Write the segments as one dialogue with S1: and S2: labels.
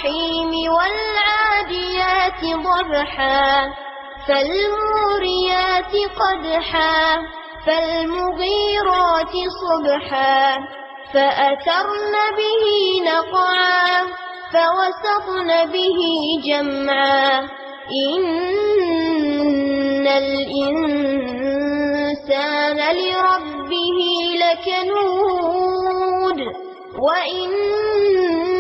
S1: الرحيم والعاديات ضبحا فالموريات قدحا فالمغيرات صبحا فأثرن به نقعا فوسطن به جمعا إن الإنسان لربه لكنود وإنه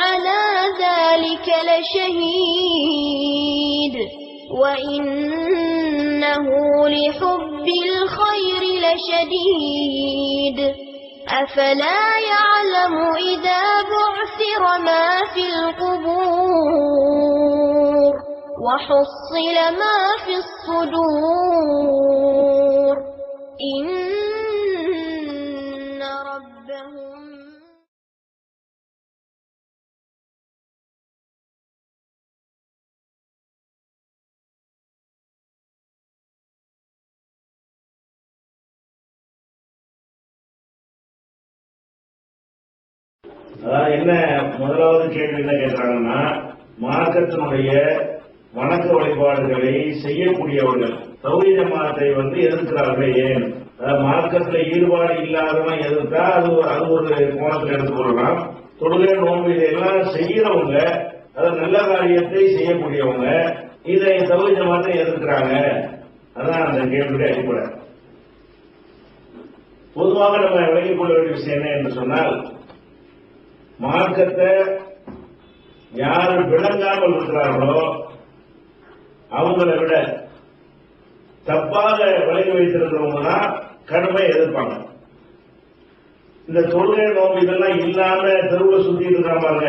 S1: على ذلك لشهيد وإنه لحب الخير لشديد أفلا يعلم إذا بعثر ما في القبور وحصل ما في الصدور إن ربهم
S2: என்ன முதலாவது கேள்வி என்ன கேட்கிறாங்கன்னா, மார்க்கத்தினுடைய வணக்க வழிபாடுகளை செய்யக்கூடியவர்கள் தௌஹீத் ஜமாத்தை எதிர்க்கிறார்கள். ஏன்? மார்க்கத்தில் ஈடுபாடு இல்லாதவன் எதிர்த்தா அது ஒரு கோணத்தில் எடுத்துக்கொள்ளலாம். தொழுகை நோன்பு இதையெல்லாம் செய்யறவங்க, அதாவது நல்ல காரியத்தை செய்யக்கூடியவங்க இதை தௌஹீத் ஜமாத்தை எதிர்க்கிறாங்க. அதான் அந்த கேள்வியுடைய அடிப்படை. பொதுவாக நம்ம விலகிக் கொள்ள வேண்டிய விஷயம் என்ன என்று சொன்னால், மார்க்கத்தை யார் விளங்காமல் இருக்கிறார்களோ அவங்களை விட தப்பாக விலகி வைத்திருக்கிறவங்க தான் கடுமையை எதிர்ப்பாங்க. இந்த தொழுகை நோம்பு இதெல்லாம் இல்லாம தெருவில் சுத்தி இருக்கிறாங்க,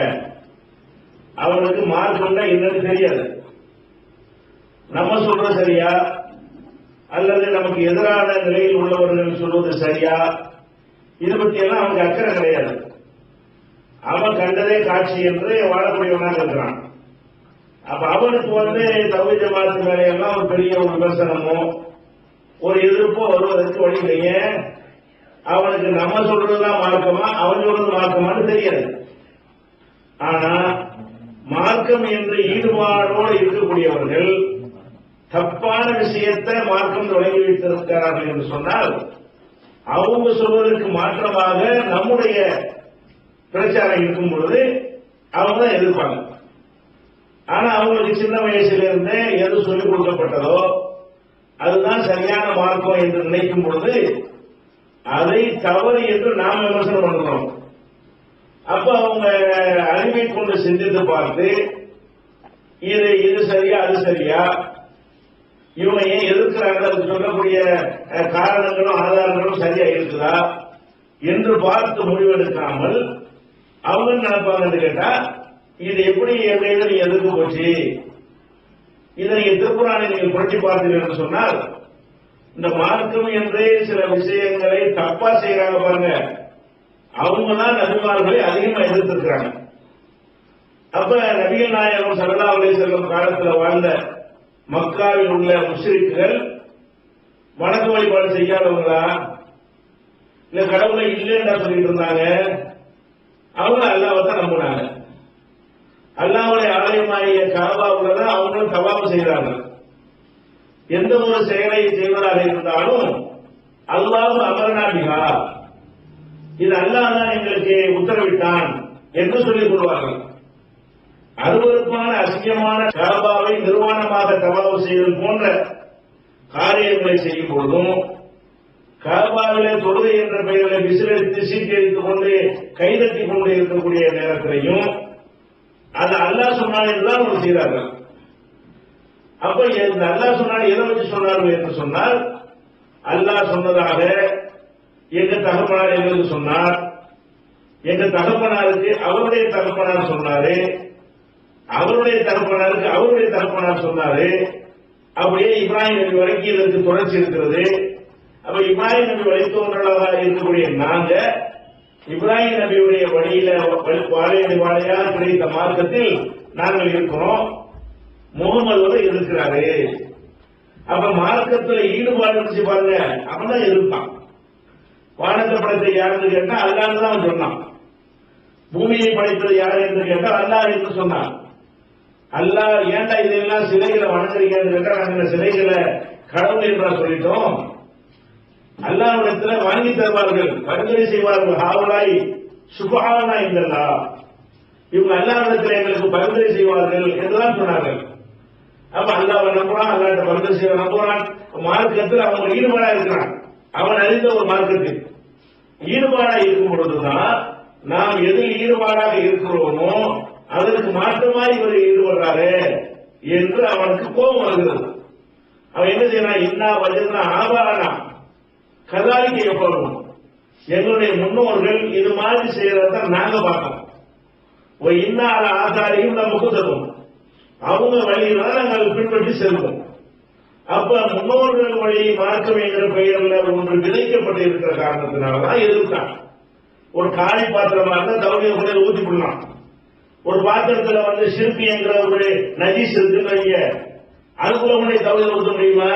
S2: அவங்களுக்கு மார்க்கம் தான் என்னன்னு தெரியாது. நம்ம சொல்றது சரியா அல்லது நமக்கு எதிரான நிலையில் உள்ளவர்கள் சொல்வது சரியா, இதை பத்தி எல்லாம் அவனுக்கு அக்கறை கிடையாது. அவன் கண்டதே காட்சி என்று வாழக்கூடியவனாக இருக்கிறான். அப்ப அவனுக்கு தௌஹீத் ஜமாத் மேலையெல்லாம் ஒரு பெரிய ஒரு விமர்சனமோ ஒரு எதிர்ப்போ வருவதற்கு வழி இல்லையே. அவனுக்கு நம்ம சொல்றதுதான் மார்க்கமா அவன் சொல்றது மார்க்கமான்னு தெரியாது. ஆனா மார்க்கம் என்று ஈடுபாடோடு இருக்கக்கூடியவர்கள் தப்பான விஷயத்தை மார்க்கம் தொடங்கி வைத்திருக்கிறார்கள் என்று சொன்னால், அவங்க சொல்வதற்கு மாற்றமாக நம்முடைய பிரச்சாரம் இருக்கும் பொழுது அவங்க தான் எதிர்ப்பாங்க. ஆனா அவங்களுக்கு சின்ன வயசுல இருந்தே எது சொல்லிக் கொடுக்கப்பட்டதோ அதுதான் சரியான மார்க்கம் என்று நினைக்கும் பொழுது அதை தவறு என்று நாம் விமர்சனம் பண்ணுறோம். அப்ப அவங்க அறிவை கொண்டு சிந்தித்து பார்த்து இது சரியா அது சரியா, இவங்க ஏன் எதிர்க்கிறாங்க, அதுக்கு சொல்லக்கூடிய காரணங்களும் ஆதாரங்களும் சரியா இருக்குதா என்று பார்த்து முடிவெடுக்காமல் அவங்க நினைப்பாங்கன்னு கேட்டா, இது எப்படி நீங்க எதிர்த்து போச்சு, இதை நீங்க திருக்குறானை நீங்கள் புரட்சி பார்த்தீர்கள் என்று சொன்னால், இந்த மார்க்கம் என்றே சில விஷயங்களை தப்பா செய்யறாங்க பாருங்க, அவங்க தான் நபிமார்களை அதிகமா எதிர்த்திருக்கிறாங்க. அப்ப நபிகள் நாயகம் ஸல்லல்லாஹு அலைஹி வஸல்லம் காலத்தில் வாழ்ந்த மக்காவில் உள்ள முஸ்லிம்கள் வணக்க வழிபாடு செய்யாதவங்களா, இல்ல கடவுளை இல்லைன்னு சொல்லிட்டு இருந்தாங்க. அவங்க அல்லாஹ்வை தான் நம்பினாங்க. அல்லாஹ்வுடைய ஆலயமாகிய காபாவுல தான் அவங்களும் தவாப் செய்கிறாங்க. எந்த ஒரு செயலை செய்வதாக இருந்தாலும் அல்லாஹ் அமரனா பிஹா, இது அல்லாஹ் தான் எங்களுக்கு உத்தரவிட்டான் என்று சொல்லிக் கொள்வார்கள். அருவருப்பான அசிங்கமான காபாவை நிர்வாணமாக தவாப் செய்வது போன்ற காரியங்களை செய்யும் பொழுதும், காபாவிலே தொழுகை என்ற பெயரில் விசிலடித்து சீட்டடித்துக் கொண்டு கைதட்டிக் கொண்டு இருக்கக்கூடிய நேரத்திலையும் அது அல்லாஹ் சொன்னான் என்றுதான் அவங்க செய்கிறார்கள். அப்ப இந்த அல்லாஹ் சொன்னால் எதை வச்சு சொன்னார்கள் என்று சொன்னால், அல்லாஹ் சொன்னதாக எங்க தகப்பனார் எங்களுக்கு சொன்னார், எங்க தகப்பனாருக்கு அவருடைய தகப்பனார் சொன்னாரு, அவருடைய தகப்பனாருக்கு அவருடைய தகப்பனார் சொன்னாரு. அப்படியே இப்ராஹிம் நபி வரைக்கும் இதற்கு தொடர்ச்சி இருக்கிறது. அப்ப இப்ராஹிம் நபி வழித்தோன்றலாக இருக்கக்கூடிய நாங்க இப்ராஹிம் நபியுடைய வழியில வாழையா கிடைத்த மார்க்கத்தில் நாங்கள் இருக்கிறோம். முகமது இருக்கிறாரு. அப்ப மார்க்கத்தில் ஈடுபாடு இருந்துச்சு பாருங்க, அவன் தான் இருப்பான். வானத்தை படத்தை யாருன்னு கேட்டா அல்லாஹ் தான் சொன்னான். பூமியை படைத்தது யார் என்று கேட்டால் அல்லாஹ் என்று சொன்னார். அல்லாஹ் ஏன்டா இதெல்லாம் சிலைகளை வணங்குறீங்கன்னு கேட்டா நாங்க இந்த சிலைகளை கடவுள் என்றா சொல்லிட்டோம். அல்லாஹ்விடத்துல வாங்கி தருவார்கள், பரிந்துரை செய்வார்கள். ஹாவுலாய் சுபஹானா இல்லல்லா, இவங்க அல்லாஹ்விடத்துல எங்களுக்கு பரிந்துரை செய்வார்கள் என்றுதான் சொன்னார்கள். அப்ப அல்லாஹ் நம்புறான், அல்லாஹ்ட்ட பரிந்துரை செய்ய நம்புறான். மார்க்கத்தில் அவங்க ஈடுபாடா இருக்கிறான். அவன் அறிந்த ஒரு மார்க்கத்தில் ஈடுபாடா இருக்கும் பொழுதுதான் நாம் எதில் ஈடுபாடாக இருக்கிறோமோ அதற்கு மாற்றமாக இவர் ஈடுபடுறாரு என்று அவனுக்கு கோபம் வருகிறது. அவன் என்ன செய்யறான்? இன்னா வஜ்னா ஆபானா கதாலிக்கு எப்பவும் எங்களுடைய முன்னோர்கள் இது மாதிரி செய்யறத நாங்க பார்க்கோம். இன்னால ஆசாரியும் நமக்கு தரும், அவங்க வழியில நாங்கள் பின்பற்றி செல்வோம். அப்ப முன்னோர்கள் வழி மார்க்கம் என்கிற பெயர்ல ஒன்று விதைக்கப்பட்டு இருக்கிற காரணத்தினாலதான் எதிர்த்தான். ஒரு காலி பாத்திரமா இருந்தா தவணையை கொண்டு ஊத்தி விடலாம். ஒரு பாத்திரத்துல சிற்பி என்கிற ஒரு நஜீஸ் இருக்குன்னு அதுக்குள்ள கொண்டே தவணை ஊற்ற முடியுமா?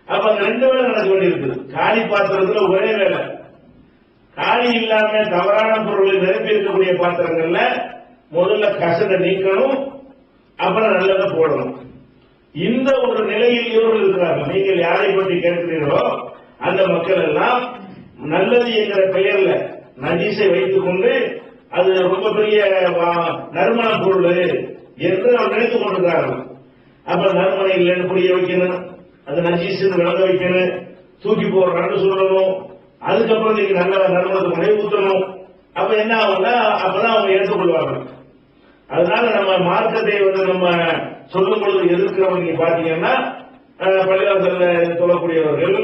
S2: அப்ப அந்த ரெண்டு வேலை நடக்க வேண்டியிருக்கு. காலி பாத்திரத்துல ஒரே வேலை, காலி இல்லாம தவறான பொருளை நிரப்பி இருக்கக்கூடிய பாத்திரங்கள்ல முதல்ல கசனை நீக்கணும், அப்புறம் நல்லதை போடணும். இந்த ஒரு நிலையில் இவர்கள் இருக்கிறார்கள். நீங்கள் யாரை பற்றி கேட்கிறீர்களோ அந்த மக்கள் எல்லாம் நல்லது என்கிற பெயர்ல நஜீஸை வைத்துக் கொண்டு அது ரொம்ப பெரிய நறுமண பொருள் என்று அவர் நினைத்துக் கொண்டிருக்கிறார்கள். அப்ப நறுமணம் இல்லைன்னு புரிய வைக்கணும், அது நஜீஸ் விளங்க வைக்கணும், தூக்கி போடுறான்னு சொல்லணும். அதுக்கப்புறம் நீங்க நல்ல நறுமணத்தை கொண்டே ஊற்றணும். அப்ப என்ன ஆகும்னா அப்பதான் அவங்க எடுத்துக்கொள்வார்கள். அதனால நம்ம மார்க்கத்தை நம்ம சொல்லும் பொழுது எதிர்க்கிறவங்க நீங்க பாத்தீங்கன்னா பள்ளிவாசல்ல சொல்லக்கூடியவர்கள்,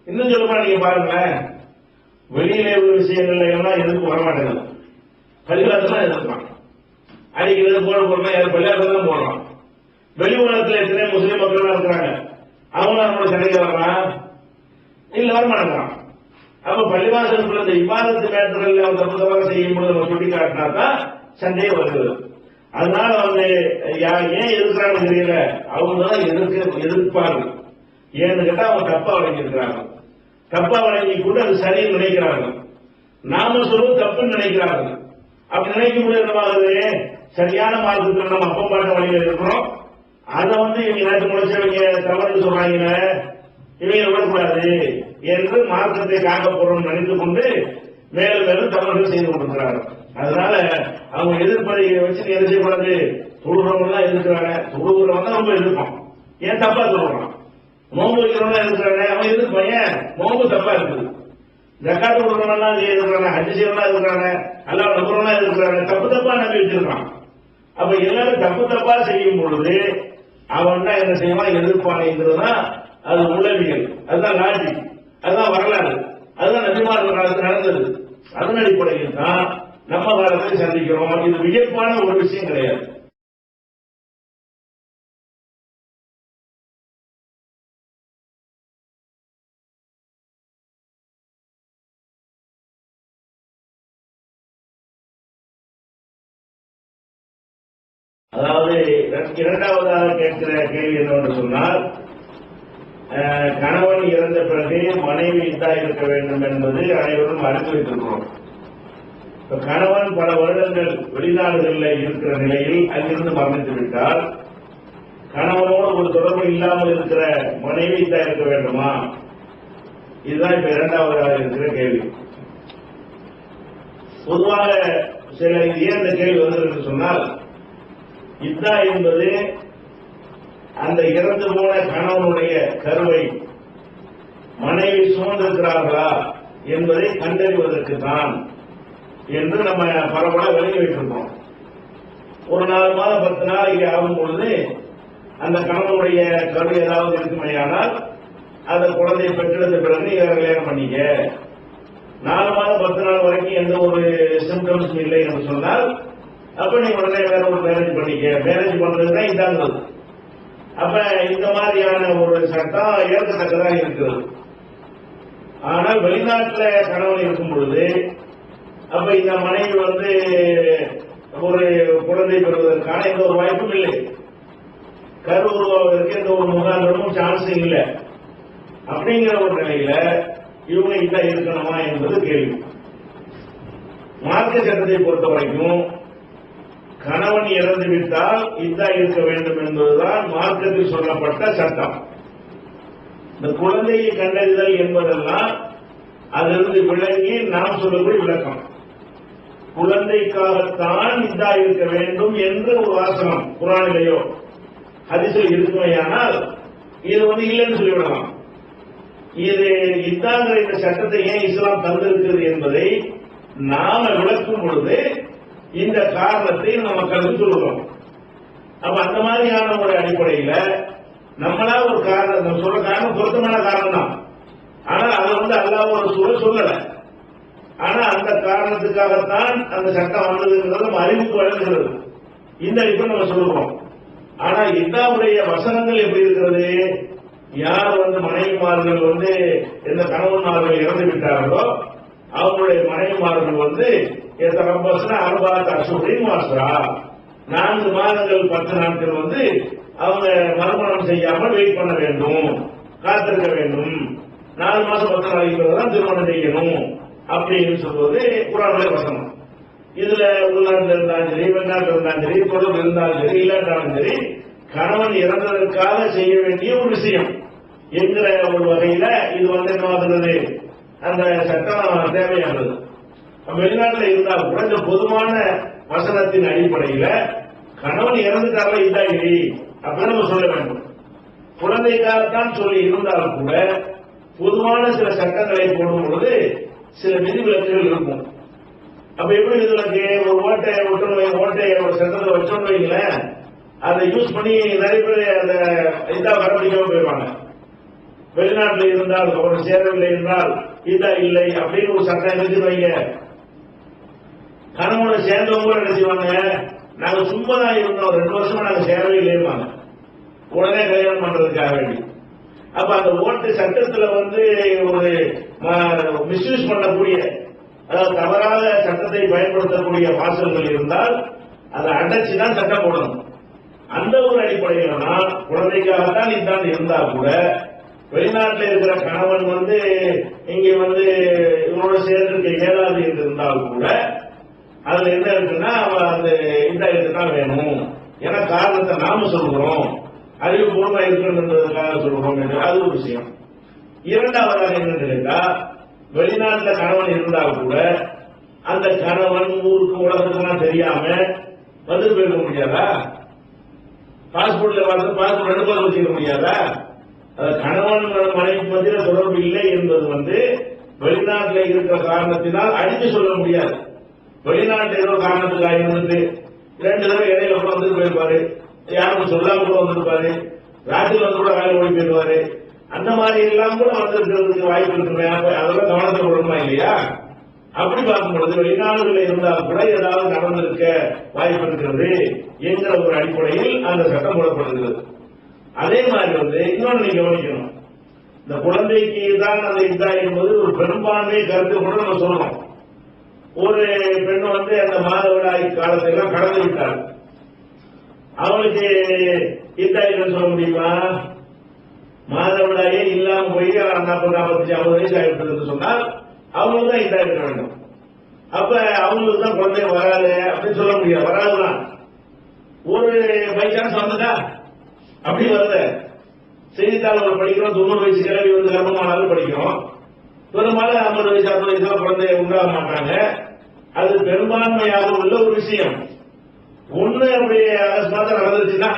S2: இன்னும் சொல்லுமா நீங்க பாருங்களேன், வெளியிலே உள்ள விஷயங்கள்ல எல்லாம் எதிர்ப்பு வரமாட்டேங்குது. பள்ளிவாசல் எதிர்க்கலாம், அடிக்கிறது போட போறோம், யாரும் பள்ளிவாசல் தான் போடுறோம். வெளி உலகத்தில் எத்தனை முஸ்லீம் மக்கள் இருக்கிறாங்க, அவங்க நம்மளோட சண்டைக்கு வரலாம் இல்ல வரமாட்டேங்கிறான். அப்ப பள்ளிவாசலுக்குள்ள இந்த விவாதத்து மேட்டர்கள் அவன் தப்பு தப்பாக செய்யும் பொழுது நம்ம சுட்டி காட்டினா தான் சண்டையே வருகிறது. அதனால ஏன் எதிர்க்கிறாங்க தெரியல, அவங்க தான் எதிர்ப்பார்கள். ஏன்னு கேட்டா அவங்க தப்பா வழங்கியிருக்கிறாங்க. தப்பா வழங்கி கூட அது சரின்னு நினைக்கிறார்கள். நாம சொல்லுவது தப்புன்னு நினைக்கிறார்கள். அப்படி நினைக்கும் போது என்னவாகுது, சரியான மார்க்கத்தில் நம்ம அப்பா பாட்ட வழியில் இருக்கிறோம், அதை இவங்க நாட்டு முடிச்சவங்க தவறு சொல்றாங்க, இவங்க விடக்கூடாது என்று மார்க்கத்தை காக்க போறோம் நினைத்துக் கொண்டு மேலும் மேலும் தவறுகள் செய்து கொண்டிருக்கிறார்கள். அதனால அவங்க எதிர்ப்பதை வச்சு என்ன செய்யக்கூடாது, தொழுகிறவங்க எல்லாம் எதிர்க்கிறாங்க, தொழுகிறவங்க தான் ரொம்ப எதிர்ப்பான். ஏன் தப்பா சொல்றான்? நோம்பு வைக்கிறவங்க எதிர்க்கிறாங்க, அவன் எதிர்ப்பான். ஏன் நோம்பு தப்பா இருக்குது. ஜக்காத்து கொடுக்கறவங்க எதிர்க்கிறாங்க, ஹஜ் செய்யறவங்க எதிர்க்கிறாங்க, அல்லாஹ் நம்புறவங்க எதிர்க்கிறாங்க, தப்பு தப்பா நம்பி வச்சிருக்கான். அப்ப எல்லாரும் தப்பு தப்பா செய்யும் பொழுது அவன் தான் என்ன செய்வான், எதிர்ப்பானுங்கிறதுதான் அது உளவியல், அதுதான் லாஜிக், அதுதான் வரலாறு, அதுதான் நபிமார்கள் காலத்தில் நடந்தது. அதன் அடிப்படையில் தான் நம்ம காலத்தை சந்திக்கிறோம். இது வியப்பான ஒரு விஷயம் கிடையாது. அதாவது இரண்டாவதாக கேட்கிற கேள்வி என்னவென்று சொன்னால், கணவன் இறந்த பிறகு மனைவி இதா இருக்க வேண்டும் என்பது அனைவரும் அறிந்து வைத்திருக்கிறோம். கணவன் பல வருடங்கள் வெளிநாடுகளில் இருக்கிற நிலையில் அங்கிருந்து மரணித்து விட்டால் கணவனோடு ஒரு தொடர்பு இல்லாமல் இருக்கிற மனைவி இதா இருக்க வேண்டுமா? இதுதான் இப்ப இரண்டாவதாக இருக்கிற கேள்வி. பொதுவாக சில ஏன் இந்த கேள்வி வந்தது என்று சொன்னால், இதா என்பது அந்த இறந்து போன கணவனுடைய கருவை மனைவி சுமந்திருக்கிறார்களா என்பதை கண்டறிவதற்கு தான் என்று நம்ம பரவலா விலகி வைத்திருக்கோம். ஒரு 4 மாதம் 10 நாளைக்கு ஆகும் பொழுது அந்த கணவனுடைய கரு ஏதாவது இருக்குமையானால் அந்த குழந்தையை பெற்றெடுத்த பிறகு நீங்க கல்யாணம் பண்ணிக்க. 4 மாதம் 10 நாள் வரைக்கும் எந்த ஒரு சிம்டம்ஸ் இல்லை என்று சொன்னால் அப்ப நீங்க உடனே வேற ஒரு மேரேஜ் பண்ணிக்க. மேரேஜ் பண்றதுதான் இதாங்கிறது. அப்ப இந்த மாதிரியான ஒரு சட்டம் ஏற்கத்தக்கதாக இருக்கிறது. ஆனால் வெளிநாட்டில் கணவன் இருக்கும் பொழுது அப்ப இந்த மனைவி ஒரு குழந்தை பெறுவதற்கான எந்த ஒரு வாய்ப்பும் இல்லை, கரு உருவாவதற்கு எந்த ஒரு முகாந்திரமும் சான்ஸும் இல்லை. அப்படிங்கிற ஒரு நிலையில இவங்க இதா இருக்கணுமா என்பது கேள்வி. மார்க்க மார்க்க சட்டத்தை பொறுத்த வரைக்கும் கணவன் இறந்து விட்டால் இதா இருக்க வேண்டும் என்பதுதான் மார்க்கத்தில் சொல்லப்பட்ட சட்டம். இந்த குழந்தையை கண்டறிதல் என்பதெல்லாம் அதிலிருந்து விளங்கி நாம் சொல்லக்கூடிய விளக்கம். குழந்தைக்காகத்தான் இதா இருக்க வேண்டும் என்று ஒரு வாசகம் குர்ஆனிலேயோ ஹதீஸில் இருக்குமையானால் இது இல்லைன்னு சொல்லிவிடலாம். இது இதாங்கிற இந்த சட்டத்தை ஏன் இஸ்லாம் தந்திருக்கிறது என்பதை நாம விளக்கும் பொழுது இந்த காரணத்தை நம்ம மக்களுக்கு சொல்லுவோம். அப்ப அந்த மாதிரியான ஒரு அடிப்படையில நம்மளா ஒரு காரணம், நம்ம சொல்ற காரணம் பொருத்தமான காரணம் தான். ஆனா அதை அல்லாஹ் ஒரு சொல்லல. ஆனா அந்த காரணத்துக்காகத்தான் அந்த சட்டம் வந்ததுங்கிறது நம்ம அறிவுக்கு வழங்குகிறது. இந்த அடிப்படை நம்ம சொல்லுவோம். ஆனா இதாவுடைய வசனங்கள் எப்படி இருக்கிறது? யார் மனைவிமார்கள் எந்த கணவன்மார்கள் இறந்து விட்டார்களோ அவங்களுடைய மனைவிமார்கள் அறுபாத் அசுரின் வாசரா 4 மாதங்கள் 10 நாட்கள் அவங்க மறுமணம் செய்யாமல் வெயிட் பண்ண வேண்டும், காத்திருக்க வேண்டும். 4 மாசம் 10 நாளைக்கு தான் திருமணம் செய்யணும் அப்படின்னு சொல்வது குர்ஆனுடைய வசனம். இதுல உள்நாட்டில் இருந்தாலும் சரி, வெளிநாட்டில் இருந்தாலும் சரி, தொடர்பு இருந்தாலும் சரி, இல்லாட்டாலும் சரி, கணவன் இறந்ததற்காக செய்ய வேண்டிய ஒரு விஷயம் என்கிற ஒரு வகையில இது என்னவாகிறது, அந்த சட்டம் தேவையானது. வெளிநாட்டில் இருந்தால் கூட இந்த பொதுவான வசனத்தின் அடிப்படையில கணவன் இறந்துட்டாரா இதா இல்லை அப்படின்னு நம்ம சொல்ல வேண்டும். குழந்தைக்காகத்தான் சொல்லி இருந்தால் கூட பொதுவான சில சட்டங்களை போடும் பொழுது சில விதிவிலக்குகள் இருக்கும். அப்ப எப்படி விதிவிலக்கு? ஒரு ஓட்டையை ஒரு சட்டத்தை வச்சோன்னு வைங்களேன், அதை யூஸ் பண்ணி நிறைய பேர் அந்த இதா கடைபிடிக்காம போயிடுவாங்க. வெளிநாட்டில் இருந்தால் அவர் சேரவில்லை என்றால் இதா இல்லை அப்படின்னு ஒரு சட்டம் எடுத்து வைங்க. கணவனை சேர்ந்தவங்க என்ன செய்வாங்க, நாங்க சும்மா தான் இருந்தோம், 2 வருஷமா நாங்க சேரவே இல்லையாங்க, உடனே கல்யாணம் பண்றதுக்காக வேண்டி. அப்ப அந்த ஓட்டு சட்டத்துல ஒரு மிஸ்யூஸ் பண்ணக்கூடிய, அதாவது தவறாக சட்டத்தை பயன்படுத்தக்கூடிய வாசல்கள் இருந்தால் அதை அடைச்சுதான் சட்டம் போடணும். அந்த ஒரு அடிப்படையில தான் குழந்தைக்காகத்தான் இதான் இருந்தா கூட வெளிநாட்டில் இருக்கிற கணவன் இங்க இவனோட சேர்ந்திருக்க இயலாது என்று இருந்தால் கூட அதுல என்ன இருக்குன்னா அந்த இந்த இதுதான் வேணும் ஏன்னா காரணத்தை நாம சொல்கிறோம், அறிவுபூர்வமா இருக்கிறதுக்காக சொல்றோம் என்று அது ஒரு விஷயம். இரண்டாவதாக என்னன்னு கேட்டா, வெளிநாட்டில் கணவன் இருந்தால் கூட அந்த கணவன் ஊருக்கு உலகத்துக்கெல்லாம் தெரியாம போயிருக்க முடியாதா? பாஸ்போர்ட்ல பாஸ்போர்ட் 2 பேர் வச்சுக்க முடியாதா? கணவன் மனைவி மத்தியில் தொடர்பு இல்லை என்பது வெளிநாட்டில் இருக்கிற காரணத்தினால் அடித்து சொல்ல முடியாது. வெளிநாட்டில் ஏதோ காரணத்துக்காக இருந்துட்டு 2 தடவை இடையில கூட போயிருப்பாரு, யாருக்கும் சொல்லாம கூட வந்திருப்பாரு, ராத்திரி கூட வேலை ஓடி போயிடுவாரு. அந்த மாதிரி எல்லாம் கூட வந்திருக்கிறதுக்கு வாய்ப்பு இருக்குமே. அதெல்லாம் கவனத்தில் விடணுமா இல்லையா? அப்படி பார்க்கும் பொழுது வெளிநாடுகளில் இருந்தால் கூட ஏதாவது நடந்திருக்க வாய்ப்பு இருக்கிறது என்கிற ஒரு அடிப்படையில் அந்த சட்டம் போடப்படுகிறது. அதே மாதிரி இன்னொன்று நீங்க கவனிக்கணும், இந்த குழந்தைக்கு தான் அந்த இதா என்பது ஒரு பெரும்பான்மை கருத்து கூட நம்ம சொல்றோம். ஒரு பெண் அந்த மாதவிடாய் காலத்தை எல்லாம் கடந்து விட்டார், அவளுக்கு இதா இல்லைன்னு சொல்ல முடியுமா? மாதவிடாயே இல்லாம போய் 40, 45, 50 வயசு ஆகிட்டு சொன்னால் அவங்களுக்கு தான் இதா இருக்க வேண்டும். அப்ப அவங்களுக்கு தான் குழந்தை வராது அப்படின்னு சொல்ல முடியாது, வராதுதான். ஒரு பை சான்ஸ் வந்துட்டா அப்படி வரல. செய்தித்தாள் படிக்கிறோம், 90 வயசு கிளவி கர்ப்பமானாலும் படிக்கிறோம். பெரும்பாலும் 50 வயசு 60 வயசுல குழந்தை உண்டாக மாட்டாங்க. அது பெரும்பான்மையாக உள்ள ஒரு விஷயம். ஒண்ணு அப்படி அகஸ்மாத்த நடந்துச்சுன்னா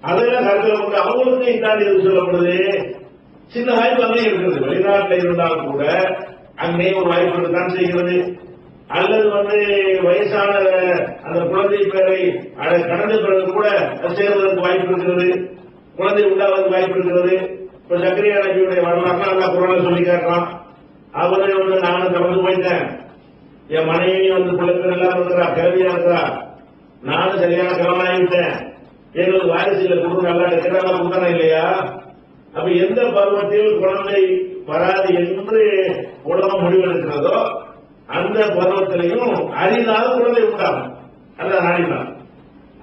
S2: அதெல்லாம் கருத்தில் கொண்டு அவங்களுக்கு இந்தாண்டி எது சொல்லப்படுது, சின்ன வாய்ப்பு அங்கே இருக்கிறது. வெளிநாட்டில் இருந்தாலும் கூட அங்கே ஒரு வாய்ப்பு தான் செய்கிறது. அல்லது வயசான அந்த குழந்தை பேரை கடந்த பிறகு கூட சேர்வதற்கு வாய்ப்பு இருக்கிறது, குழந்தை உண்டாவதற்கு வாய்ப்பு இருக்கிறது. இப்ப சக்கரியா நபியுடைய வரலாறு நல்லா குரான் சொல்லி காட்டுறான். அவரே நானும் கடந்து போயிட்டேன், என் மனைவி பிள்ளைகள் எல்லாம் இருக்கிறா, கிளவியா இருக்கிறா, நானும் சரியான கிளம்பாகிவிட்டேன், எங்களுக்கு வாரிசுல கொடுத்து நல்லா இருக்கிறதா கொடுத்தானே இல்லையா? அப்ப எந்த பருவத்தில் குழந்தை வராது என்று உலகம் முடிவெடுக்கிறதோ அந்த பருவத்திலையும் அரிதாலும் குழந்தை உண்டாகும், அதான் நாடிதான்.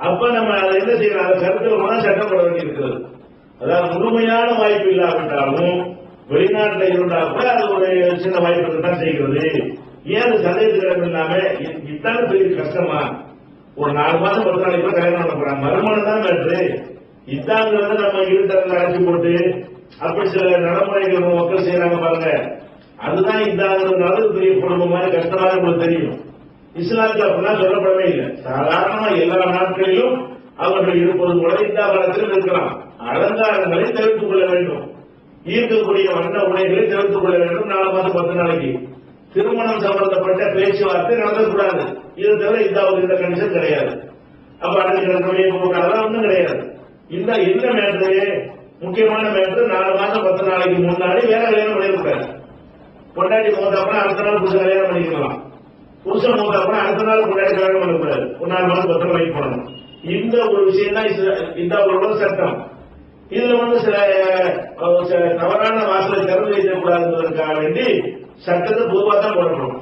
S2: அப்ப நம்ம அதை என்ன செய்யணும், அதை கருத்தில் சட்டப்பட வேண்டியிருக்கிறது. அதாவது முழுமையான வாய்ப்பு இல்லாவிட்டாலும் வெளிநாட்டில் இருந்தால் கூட அது ஒரு சின்ன வாய்ப்பு தான் செய்கிறது. ஏன் சந்தேகத்துக்கு இல்லாம இத்தான பெரிய கஷ்டமா? ஒரு 4 மாசம் 10 நாளைக்கு கூட கல்யாணம் பண்ண போறாங்க, மறுமணம் தான் மேட்ரு. இத்தாங்கிறத நம்ம இருட்டை அழைச்சி போட்டு அப்படி சில நடைமுறைகள் மக்கள் செய்யறாங்க பாருங்க, அதுதான் இதாங்கிறதுனால பெரிய குடும்பம் மாதிரி கஷ்டமாக உங்களுக்கு தெரியும். இஸ்லாத்தில் அப்படிலாம் சொல்லப்படவே இல்லை. சாதாரணமா எல்லா நாட்களிலும் அவர்கள் இருப்பது போல இந்த காலத்திலும் இருக்கலாம். அலங்காரங்களை தவிர்த்துக் கொள்ள வேண்டும், ஈர்க்கக்கூடிய வண்ண உடைகளை தவிர்த்துக் கொள்ள வேண்டும். 4 மாதம் 10 நாளைக்கு திருமணம் சம்பந்தப்பட்ட பேச்சுவார்த்தை நடத்தக்கூடாது. இதை தவிர இந்த கண்டிஷன் கிடையாது. அப்ப அன்னைக்கு அதெல்லாம் ஒன்றும் கிடையாது. இந்த என்ன மேட்ரு, முக்கியமான மேட்ரு, 4 மாதம் 10 நாளைக்கு முன்னாடி வேற கல்யாணம் பண்ணிடக்கூடாது. பொண்டாட்டி மூத்தாப்பனா அடுத்த நாள் புதுசு கல்யாணம் பண்ணிக்கலாம், புருஷன் மூத்தாப்பனா அடுத்த நாள் பொண்டாட்டி கல்யாணம் பண்ணக்கூடாது. ஒரு 4 மாதம் 10 நாளைக்கு பண்ணணும். இந்த ஒரு விஷயம் தான் இந்த அவர்களோட சட்டம். இதுல சில தவறான வாசலை திறந்து வைக்கக்கூடாது என்பதற்காக வேண்டி சட்டத்தை பொதுவாக தான் போடப்படும்.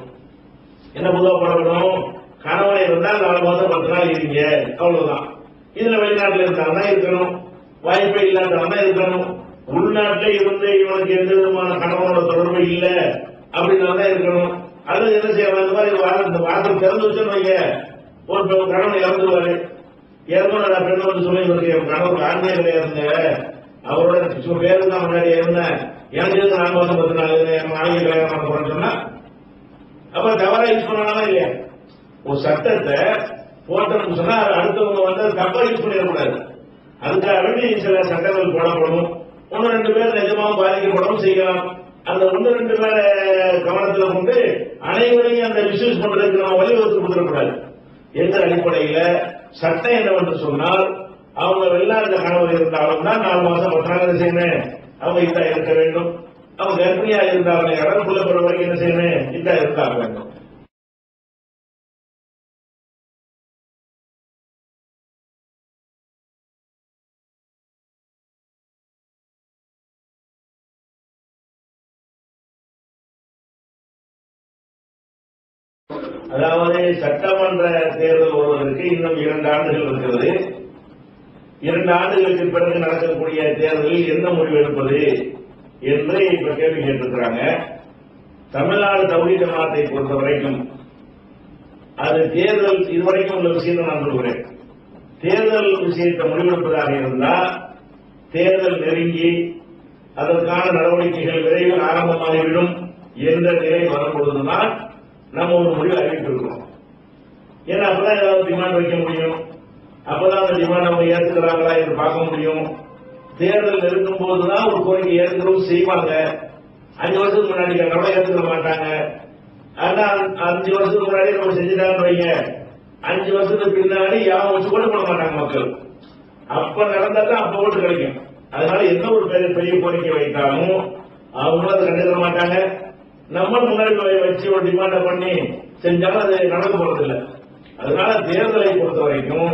S2: என்ன பொதுவாக போடப்படும்? கணவனை இருந்தால் 4 மாதம் 10 நாள் இருங்க, அவ்வளவுதான். இதுல வெளிநாட்டில் இருந்தாங்கன்னா இருக்கணும், வாய்ப்பே இல்லாதவங்க இருக்கணும். உள்நாட்டில் இருந்து இவனுக்கு எந்த விதமான கணவனோட தொடர்பு இல்லை அப்படின்னாதான் இருக்கணும். அது என்ன செய்யலாம், இந்த மாதிரி இந்த வாசல் திறந்து வச்சுன்னு வைங்க. ஒரு கணவன் இறந்துருவாரு, இறந்து பெண்ணு வந்து சொல்லி இவருக்கு என் கணவர் ஆண்மையில இருந்த அவரோட பேரு தான் முன்னாடி இருந்தேன், எனக்கு 4 மாதம் 10 நாள் என் நாளைக்கு கல்யாணம் பண்ண போறேன்னு சொன்னா அப்ப தவறா யூஸ் பண்ணலாமா இல்லையா? ஒரு சட்டத்தை போட்டோம்னு சொன்னா அடுத்தவங்க வந்து தப்பா யூஸ் பண்ணிடக்கூடாது. அதுக்காக வேண்டி சில சட்டங்கள் போடப்படும். 1-2 பேர் நிஜமாவும் பாதிக்கப்படவும் செய்யலாம். அந்த 1-2 பேரை கவனத்தில் கொண்டு அனைவரையும் அந்த மிஸ்யூஸ் பண்றதுக்கு நம்ம வழிவகுத்து கொடுத்துடக்கூடாது. எந்த அடிப்படையில சட்டம் என்னவென்று சொன்னால், அவங்க வெளிநாட்டு கணவர் இருந்தாலும் தான் 4 மாதம் 10 நாள் செய்யணும், அவங்க இதா இருக்க வேண்டும். அவங்க கர்ப்பிணியா இருந்தாங்க இடத்துக்குள்ள போற வரைக்கும் என்ன செய்யணும், இதா இருந்தாக வேண்டும். அதாவது சட்டமன்ற தேர்தல் வருவதற்கு இன்னும் 2 ஆண்டுகள் இருக்கிறது. 2 ஆண்டுகளுக்கு பிறகு நடக்கக்கூடிய தேர்தலில் என்ன முடிவு எடுப்பது என்று இப்ப கேள்வி கேட்டிருக்கிறாங்க. தமிழ்நாடு தௌஹீத் ஜமாத்தை பொறுத்த வரைக்கும் அது தேர்தல் இதுவரைக்கும் உள்ள விஷயம் நான் சொல்கிறேன். தேர்தல் விஷயத்தை முடிவெடுப்பதாக இருந்தால் தேர்தல் நெருங்கி அதற்கான நடவடிக்கைகள் விரைவில் ஆரம்பமாகிவிடும் என்ற நிலை வரும்பொழுதுதான் நம்ம ஒரு முடிவு அறிவித்திருக்கிறோம். ஏன்னா அப்பதான் ஏதாவது டிமாண்ட் வைக்க முடியும், அப்பதான் அந்த டிமாண்ட் அவங்க ஏற்றுக்கிறாங்களா என்று பார்க்க முடியும். தேர்தல் நெருங்கும் போதுதான் ஒரு கோரிக்கை ஏற்றுக்கிறோம் செய்வாங்க. 5 வருஷத்துக்கு முன்னாடி கேட்கறவங்க ஏற்றுக்க மாட்டாங்க. ஆனா 5 வருஷத்துக்கு முன்னாடி நம்ம செஞ்சுட்டாங்கன்னு வைங்க, 5 வருஷத்துக்கு பின்னாடி யாரும் வச்சு கூட பண்ண மாட்டாங்க மக்கள். அப்ப நடந்தாதான் அப்ப ஓட்டு கிடைக்கும். அதனால என்ன ஒரு பெரிய கோரிக்கை வைத்தாலும் அவங்களும் அதை கண்டுக்க மாட்டாங்க. நம்ம முன்னாடி வச்சு ஒரு டிமாண்ட பண்ணி செஞ்சாலும் அது நடக்க போறதில்லை. அதனால தேர்தலை பொறுத்த வரைக்கும்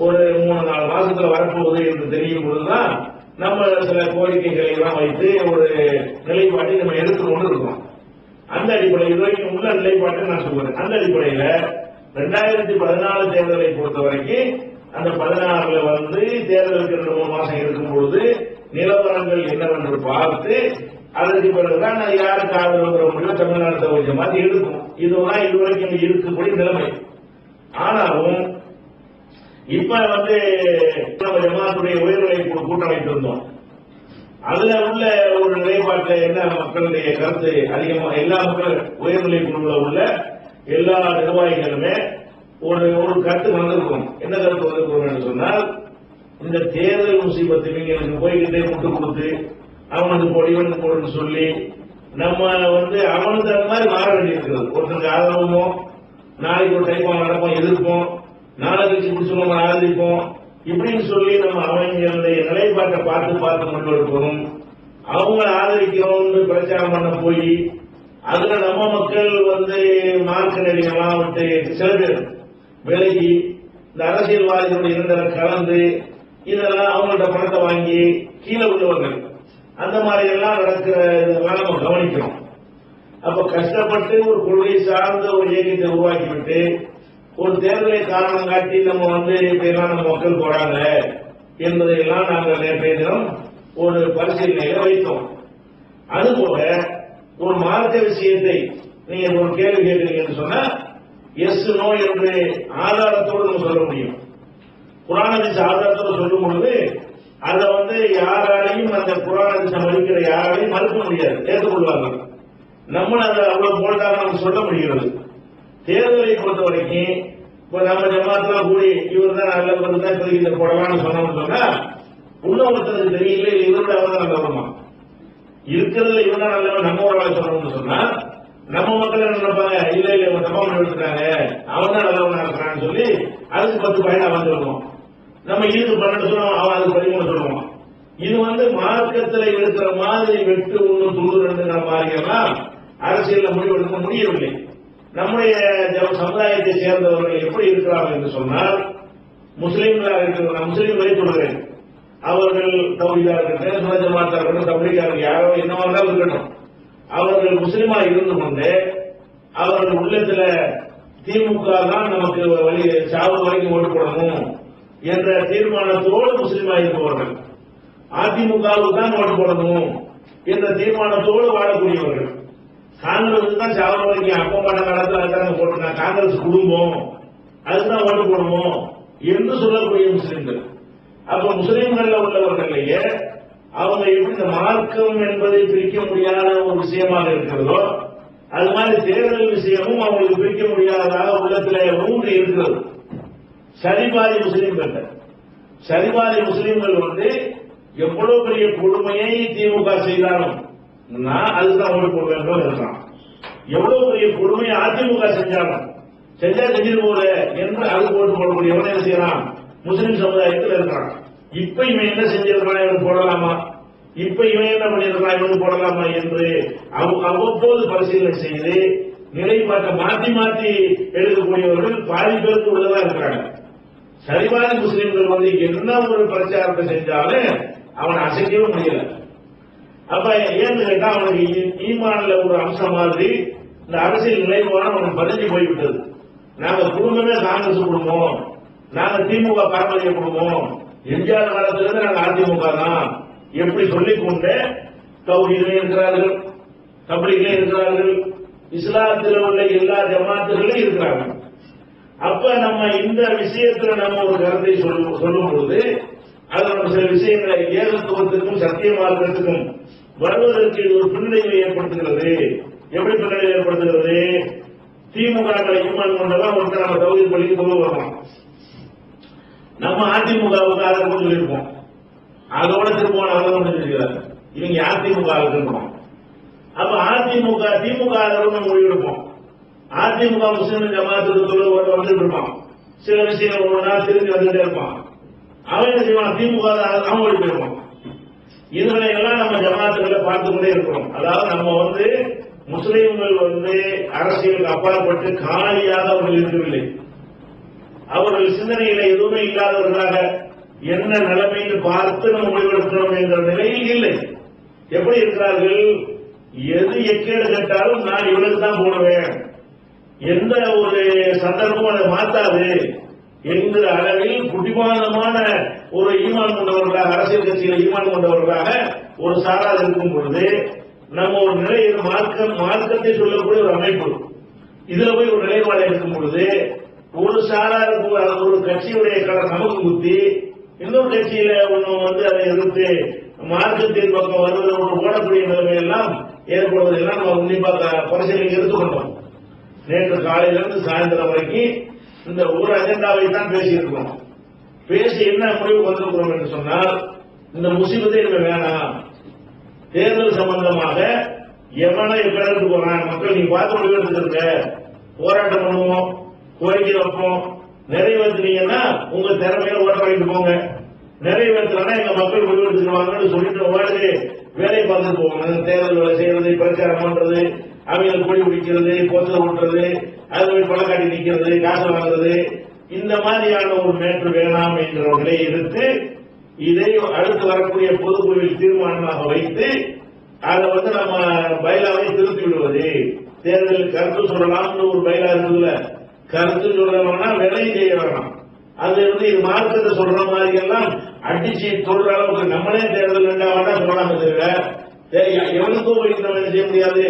S2: ஒரு 3-4 மாசத்துல வரப்போகுது என்று தெரியும் பொழுதுதான் நம்ம சில கோரிக்கைகளை எல்லாம் வைத்து ஒரு நிலைப்பாட்டை நம்ம எடுத்துக்கொண்டு இருக்கோம். அந்த அடிப்படையில் இதுவரைக்கும் உள்ள நிலைப்பாட்டை நான் சொல்றேன். அந்த அடிப்படையில 2014 தேர்தலை பொறுத்த வரைக்கும் அந்த 16ல வந்து தேர்தலுக்கு 2-3 மாசம் இருக்கும் பொழுது நிலவரங்கள் என்னவென்று பார்த்து அதற்கு பிறகுதான் யாருக்கு ஆதரவு முடியும் தமிழ்நாடு தௌஹீத் ஜமாத் எடுக்கும். இதுதான் இதுவரைக்கும் இருக்கக்கூடிய நிலைமை. ஆனாலும் இப்ப வந்து நம்ம ஜமாத்துடைய உயர்நிலை குழு கூட்டம் வைத்திருந்தோம். அதுல உள்ள ஒரு நிலைப்பாட்டில் என்ன மக்களுடைய கருத்து அதிகமாக எல்லா மக்கள் உயர்நிலை குழுல உள்ள எல்லா நிர்வாகிகளுமே ஒரு கருத்து வந்திருக்கும். என்ன கருத்து வந்திருக்கும் என்று சொன்னால், இந்த தேர்தல் முசீபத்து நீங்க எனக்கு போய்கிட்டே முட்டு கொடுத்து அவனுக்கு பொடிவனுக்கு போடுன்னு சொல்லி நம்ம வந்து அவனுக்கு அந்த மாதிரி மாற வேண்டியிருக்கிறது. ஒருத்தருக்கு ஆதரவுமோ நாளைக்கு ஒரு டைப்பாக நடப்போம், எதிர்ப்போம், நாளை கட்சி பிடிச்சவங்க ஆதரிப்போம், இப்படின்னு சொல்லி நம்ம அவங்களுடைய நிலைப்பாட்டை பார்த்து கொண்டு இருக்கணும். அவங்கள ஆதரிக்கிறோம்னு பிரச்சாரம் பண்ண போய் அதுல நம்ம மக்கள் வந்து மார்க்க நெறியெல்லாம் விட்டு சில பேர் விலகி இந்த அரசியல்வாதிகளுடைய இருந்ததை கலந்து இதெல்லாம் அவங்கள்ட்ட பணத்தை வாங்கி கீழே உள்ளவர்கள் அந்த மாதிரி எல்லாம் நடக்கிற இதெல்லாம் நம்ம கவனிக்கிறோம். அப்ப கஷ்டப்பட்டு ஒரு கொள்கை சார்ந்த ஒரு இயக்கத்தை உருவாக்கிவிட்டு ஒரு தேர்தலை காரணம் காட்டி நம்ம வந்து இப்பெல்லாம் நம்ம மக்கள் போறாங்க என்பதையெல்லாம் நாங்கள் நேற்றைய தினம் ஒரு பரிசீலனையில வைத்தோம். அதுபோல ஒரு மார்க்க விஷயத்தை நீங்க ஒரு கேள்வி கேட்கிறீங்கன்னு சொன்னா எஸ் நோ என்று ஆதாரத்தோடு நம்ம சொல்ல முடியும். குர்ஆன் ஹதீஸ் ஆதாரத்தோடு சொல்லும் பொழுது அதை யாராலையும் அந்த குர்ஆன் ஹதீஸை மறுக்கிற யாராலையும் மறுக்க முடியாது, ஏற்றுக்கொள்வாங்க. நம்ம அதை அவ்வளவு போல்டாக நம்ம சொல்ல முடிகிறது. தேர்தலை பொறுத்த வரைக்கும் இப்ப நம்ம ஜமாத்துல கூடி இவர் தான் நல்லவர் தான் இப்போதைக்கு இந்த போடலாம்னு சொன்னோம்னு சொன்னா உள்ள ஒருத்தருக்கு தெரியல இவரோட அவர் தான் நல்லவருமா இருக்கிறதுல இவன் தான் நல்லவன் நம்ம ஒரு வேலை சொல்லணும்னு சொன்னா நம்ம மக்கள் என்ன நினைப்பாங்க, இல்ல இல்ல இவன் தப்பா பண்ணி எடுத்துட்டாங்க அவன் தான் நல்லவனா இருக்கிறான்னு சொல்லி அதுக்கு 10 பயன் அவன் சொல்லுவோம். நம்ம இதுக்கு 12 சொல்லுவோம், அவன் அதுக்கு 13 சொல்லுவான். இது மார்க்கத்தில் இருக்கிற மாதிரி வெட்டு ஒண்ணு துண்டு ரெண்டுங்கிற மாதிரி எல்லாம் அரசியல் முடிவெடுக்க முடியவில்லை. நம்முடைய சமுதாயத்தை சேர்ந்தவர்கள் எப்படி இருக்கிறார்கள் என்று சொன்னால் முஸ்லீம்களாக இருக்கிற முஸ்லீம்களை சொல்கிறேன், அவர்கள் தௌஹீதா இருக்கட்டும், சுன்னத் ஜமாத்தா இருக்கட்டும், தப்லீகா இருக்கட்டும், யாரோ என்னவா இருந்தாலும் இருக்கட்டும், அவர்கள் முஸ்லீமா இருந்து கொண்டு அவர்கள் உள்ளத்துல திமுக தான் நமக்கு வழி சாவு வரைக்கும் ஓட்டு போடணும் என்ற தீர்மானத்தோடு முஸ்லீமா இருப்பவர்கள், அதிமுகவுக்கு தான் ஓட்டு போடணும் என்ற தீர்மானத்தோடு வாழக்கூடியவர்கள், காங்கிரஸ் தான் சாவு வரைக்கும் அப்பமான காலத்தில் அதுதான் போட்டுருக்காங்க, காங்கிரஸ் குடும்பம் அதுதான் ஓட்டு போடணும் என்று சொல்லக்கூடிய முஸ்லீம்கள். அப்ப முஸ்லீம்கள் உள்ளவர்களையே அவங்க எப்படி இந்த மார்க்கம் என்பதை பிரிக்க முடியாத ஒரு விஷயமாக இருக்கிறதோ அது மாதிரி தேர்தல் விஷயமும் அவங்களுக்கு பிரிக்க முடியாததாக உள்ளத்துல ஊன்றி இருக்கிறது. சரிபாதி முஸ்லீம்கள் சரிபாதி முஸ்லீம்கள் எவ்வளவு பெரிய கொடுமையை திமுக செய்தாலும் நான் அதுதான் ஓட்டு போட வேண்டும் இருக்கான், எவ்வளவு பெரிய கொடுமையை அதிமுக செஞ்சாலும் செஞ்சா செஞ்சிட்டு போல என்று அதுக்கு ஓட்டு போடக்கூடியவன் என்ன செய்யறான், முஸ்லிம் சமுதாயத்தில் இருக்கிறான். இப்ப இவன் என்ன செஞ்சிருக்கான் இவன் போடலாமா, இப்ப இவன் என்ன பண்ணிருக்கான் இவன் போடலாமா என்று அவ்வப்போது பரிசீலனை செய்து நிலைப்பாட்டை மாற்றி மாற்றி எடுக்கக்கூடியவர்கள் பாதி பேருக்கு உள்ளதா இருக்கிறாங்க. சரிபாதி முஸ்லீம்கள் என்ன ஒரு பிரச்சாரத்தை செஞ்சாலும் அவனை அசைக்கவே முடியல. அப்ப ஏன்னு கேட்டா அவனுக்கு ஈமான்ல ஒரு அம்சம் மாதிரி இந்த அரசியல் நிலைப்பாடு அவனுக்கு பதிஞ்சு போய்விட்டது. நாங்க குடும்பமே காங்கிரஸ் குடும்பம், நாங்க திமுக பாரம்பரிய குடும்பம், எம்ஜிஆர் காலத்திலிருந்து நாங்க அதிமுக தான் எப்படி சொல்லிக்கொண்டு தௌஹீதிலே இருக்கிறார்கள், தப்லீகிலே இருக்கிறார்கள், இஸ்லாத்தில் உள்ள எல்லா ஜமாத்துகளும் இருக்கிறார்கள். அப்ப நம்ம இந்த விஷயத்துல நம்ம ஒரு கருத்தை சொல்லும் பொழுது அது நம்ம சில விஷயங்களை ஏகத்துவத்திற்கும் சத்திய மார்க்கத்துக்கும் வருவதற்கு ஒரு பின்னடைவை ஏற்படுத்துகிறது. எப்படி பின்னடைவை ஏற்படுத்துகிறது, திமுக ஈமான் கொண்டதான் ஒருத்தர் நம்ம தௌஹீத் பள்ளிக்கு கொண்டு வரலாம், நம்ம அதிமுகவுக்கு அதை கொண்டு சொல்லியிருப்போம், அதோட திருப்பம் அதை முடிஞ்சிருக்கிறார், இவங்க அதிமுக இருக்கணும். அப்ப அதிமுக திமுக நம்ம முடிவெடுப்போம், அதிமுக முஸ்லிம் ஜமாத்துக்கு வந்துட்டு இருப்பான், சில விஷயங்கள் ஒரு நாள் திரும்பி வந்துட்டே இருப்பான், அவன் என்ன செய்வான் திமுக அவன் ஓடி போயிருப்பான். இதுகளை எல்லாம் நம்ம ஜமாத்துகளை பார்த்து கொண்டே இருக்கிறோம். அதாவது நம்ம முஸ்லீம்கள் அரசியலுக்கு அப்பாற்பட்டு காலியாக அவர்கள் இருக்கவில்லை, அவர்கள் சிந்தனையில எதுவுமே இல்லாதவர்களாக என்ன நிலைமைன்னு பார்த்து நம்ம முடிவெடுக்கிறோம் என்ற நிலையில் இல்லை. எப்படி இருக்கிறார்கள், எது எக்கேடு கேட்டாலும் நான் இவனுக்கு தான் போடுவேன், எந்த ஒரு சந்தர்ப்பம் அதை மாற்றாது என்கிற அளவில் குடிமானமான ஒரு ஈமான் கொண்டவர்களாக அரசியல் கட்சியில் ஈமான் கொண்டவர்களாக ஒரு சாரார் இருக்கும் பொழுது நம்ம ஒரு நிலையில் மார்க்கத்தை சொல்லக்கூடிய ஒரு அமைப்பு இதுல போய் ஒரு நிலைப்பாடு இருக்கும் பொழுது ஒரு சாராருக்கு ஒரு கட்சியுடைய கலர் நமக்கு குத்தி இன்னொரு கட்சியில ஒண்ணு அதை எதிர்த்து மார்க்கத்தின் பக்கம் வருவது ஓடக்கூடிய நிலைமையெல்லாம் ஏற்படுவதெல்லாம் நம்ம உன்னிப்பாக பரிசீலனை எடுத்துக்கொண்டோம். நேற்று காலையிலிருந்து சாயந்தரம் வரைக்கும் இந்த ஒரு அஜெண்டாவை தான் பேசியிருக்கிறோம். பேசி என்ன முடிவு வந்திருக்கிறோம் என்று சொன்னால் இந்த முசீபத்தை நம்ம வேணாம், தேர்தல் சம்பந்தமாக எவனை கிடக்கு போறான் மக்கள் நீங்க பார்த்து முடிவு எடுத்துருங்க, போராட்டம் பண்ணுவோம், கோரிக்கை வைப்போம், நிறைவேற்றினீங்கன்னா உங்க திறமையில ஓட்ட வாங்கிட்டு போங்க, நிறைவேற்றலன்னா எங்க மக்கள் முடிவு எடுத்துருவாங்கன்னு சொல்லிட்டு வேலையை பார்த்துட்டு போவாங்க. தேர்தல் வேலை செய்யறது, பிரச்சாரம் பண்றது, அவங்க கொடி பிடிக்கிறது, போஸ்டர் ஓட்டுறது, அது கொலைக்காட்டி நிற்கிறது, காசு வாங்குறது, இந்த மாதிரியான ஒரு மேற்று வேணாம் என்ற ஒரு நிலையை எடுத்து இதை அடுத்து வரக்கூடிய பொதுக்குழுவில் தீர்மானமாக வைத்து அதை நம்ம பைலாவை திருத்தி விடுவது. தேர்தல் கருத்து சொல்லலாம்னு ஒரு பைலா இருக்குதுல்ல, கருத்து சொல்லணும்னா வேலையும் செய்ய வேணாம், அது இது மார்க்கத்தை சொல்ற மாதிரி எல்லாம் அடிச்சு சொல்ற அளவுக்கு நம்மளே தேர்தல் வேண்டாம் சொல்லலாமே தவிர எவனுக்கும் வைக்கிறவன் செய்ய முடியாது,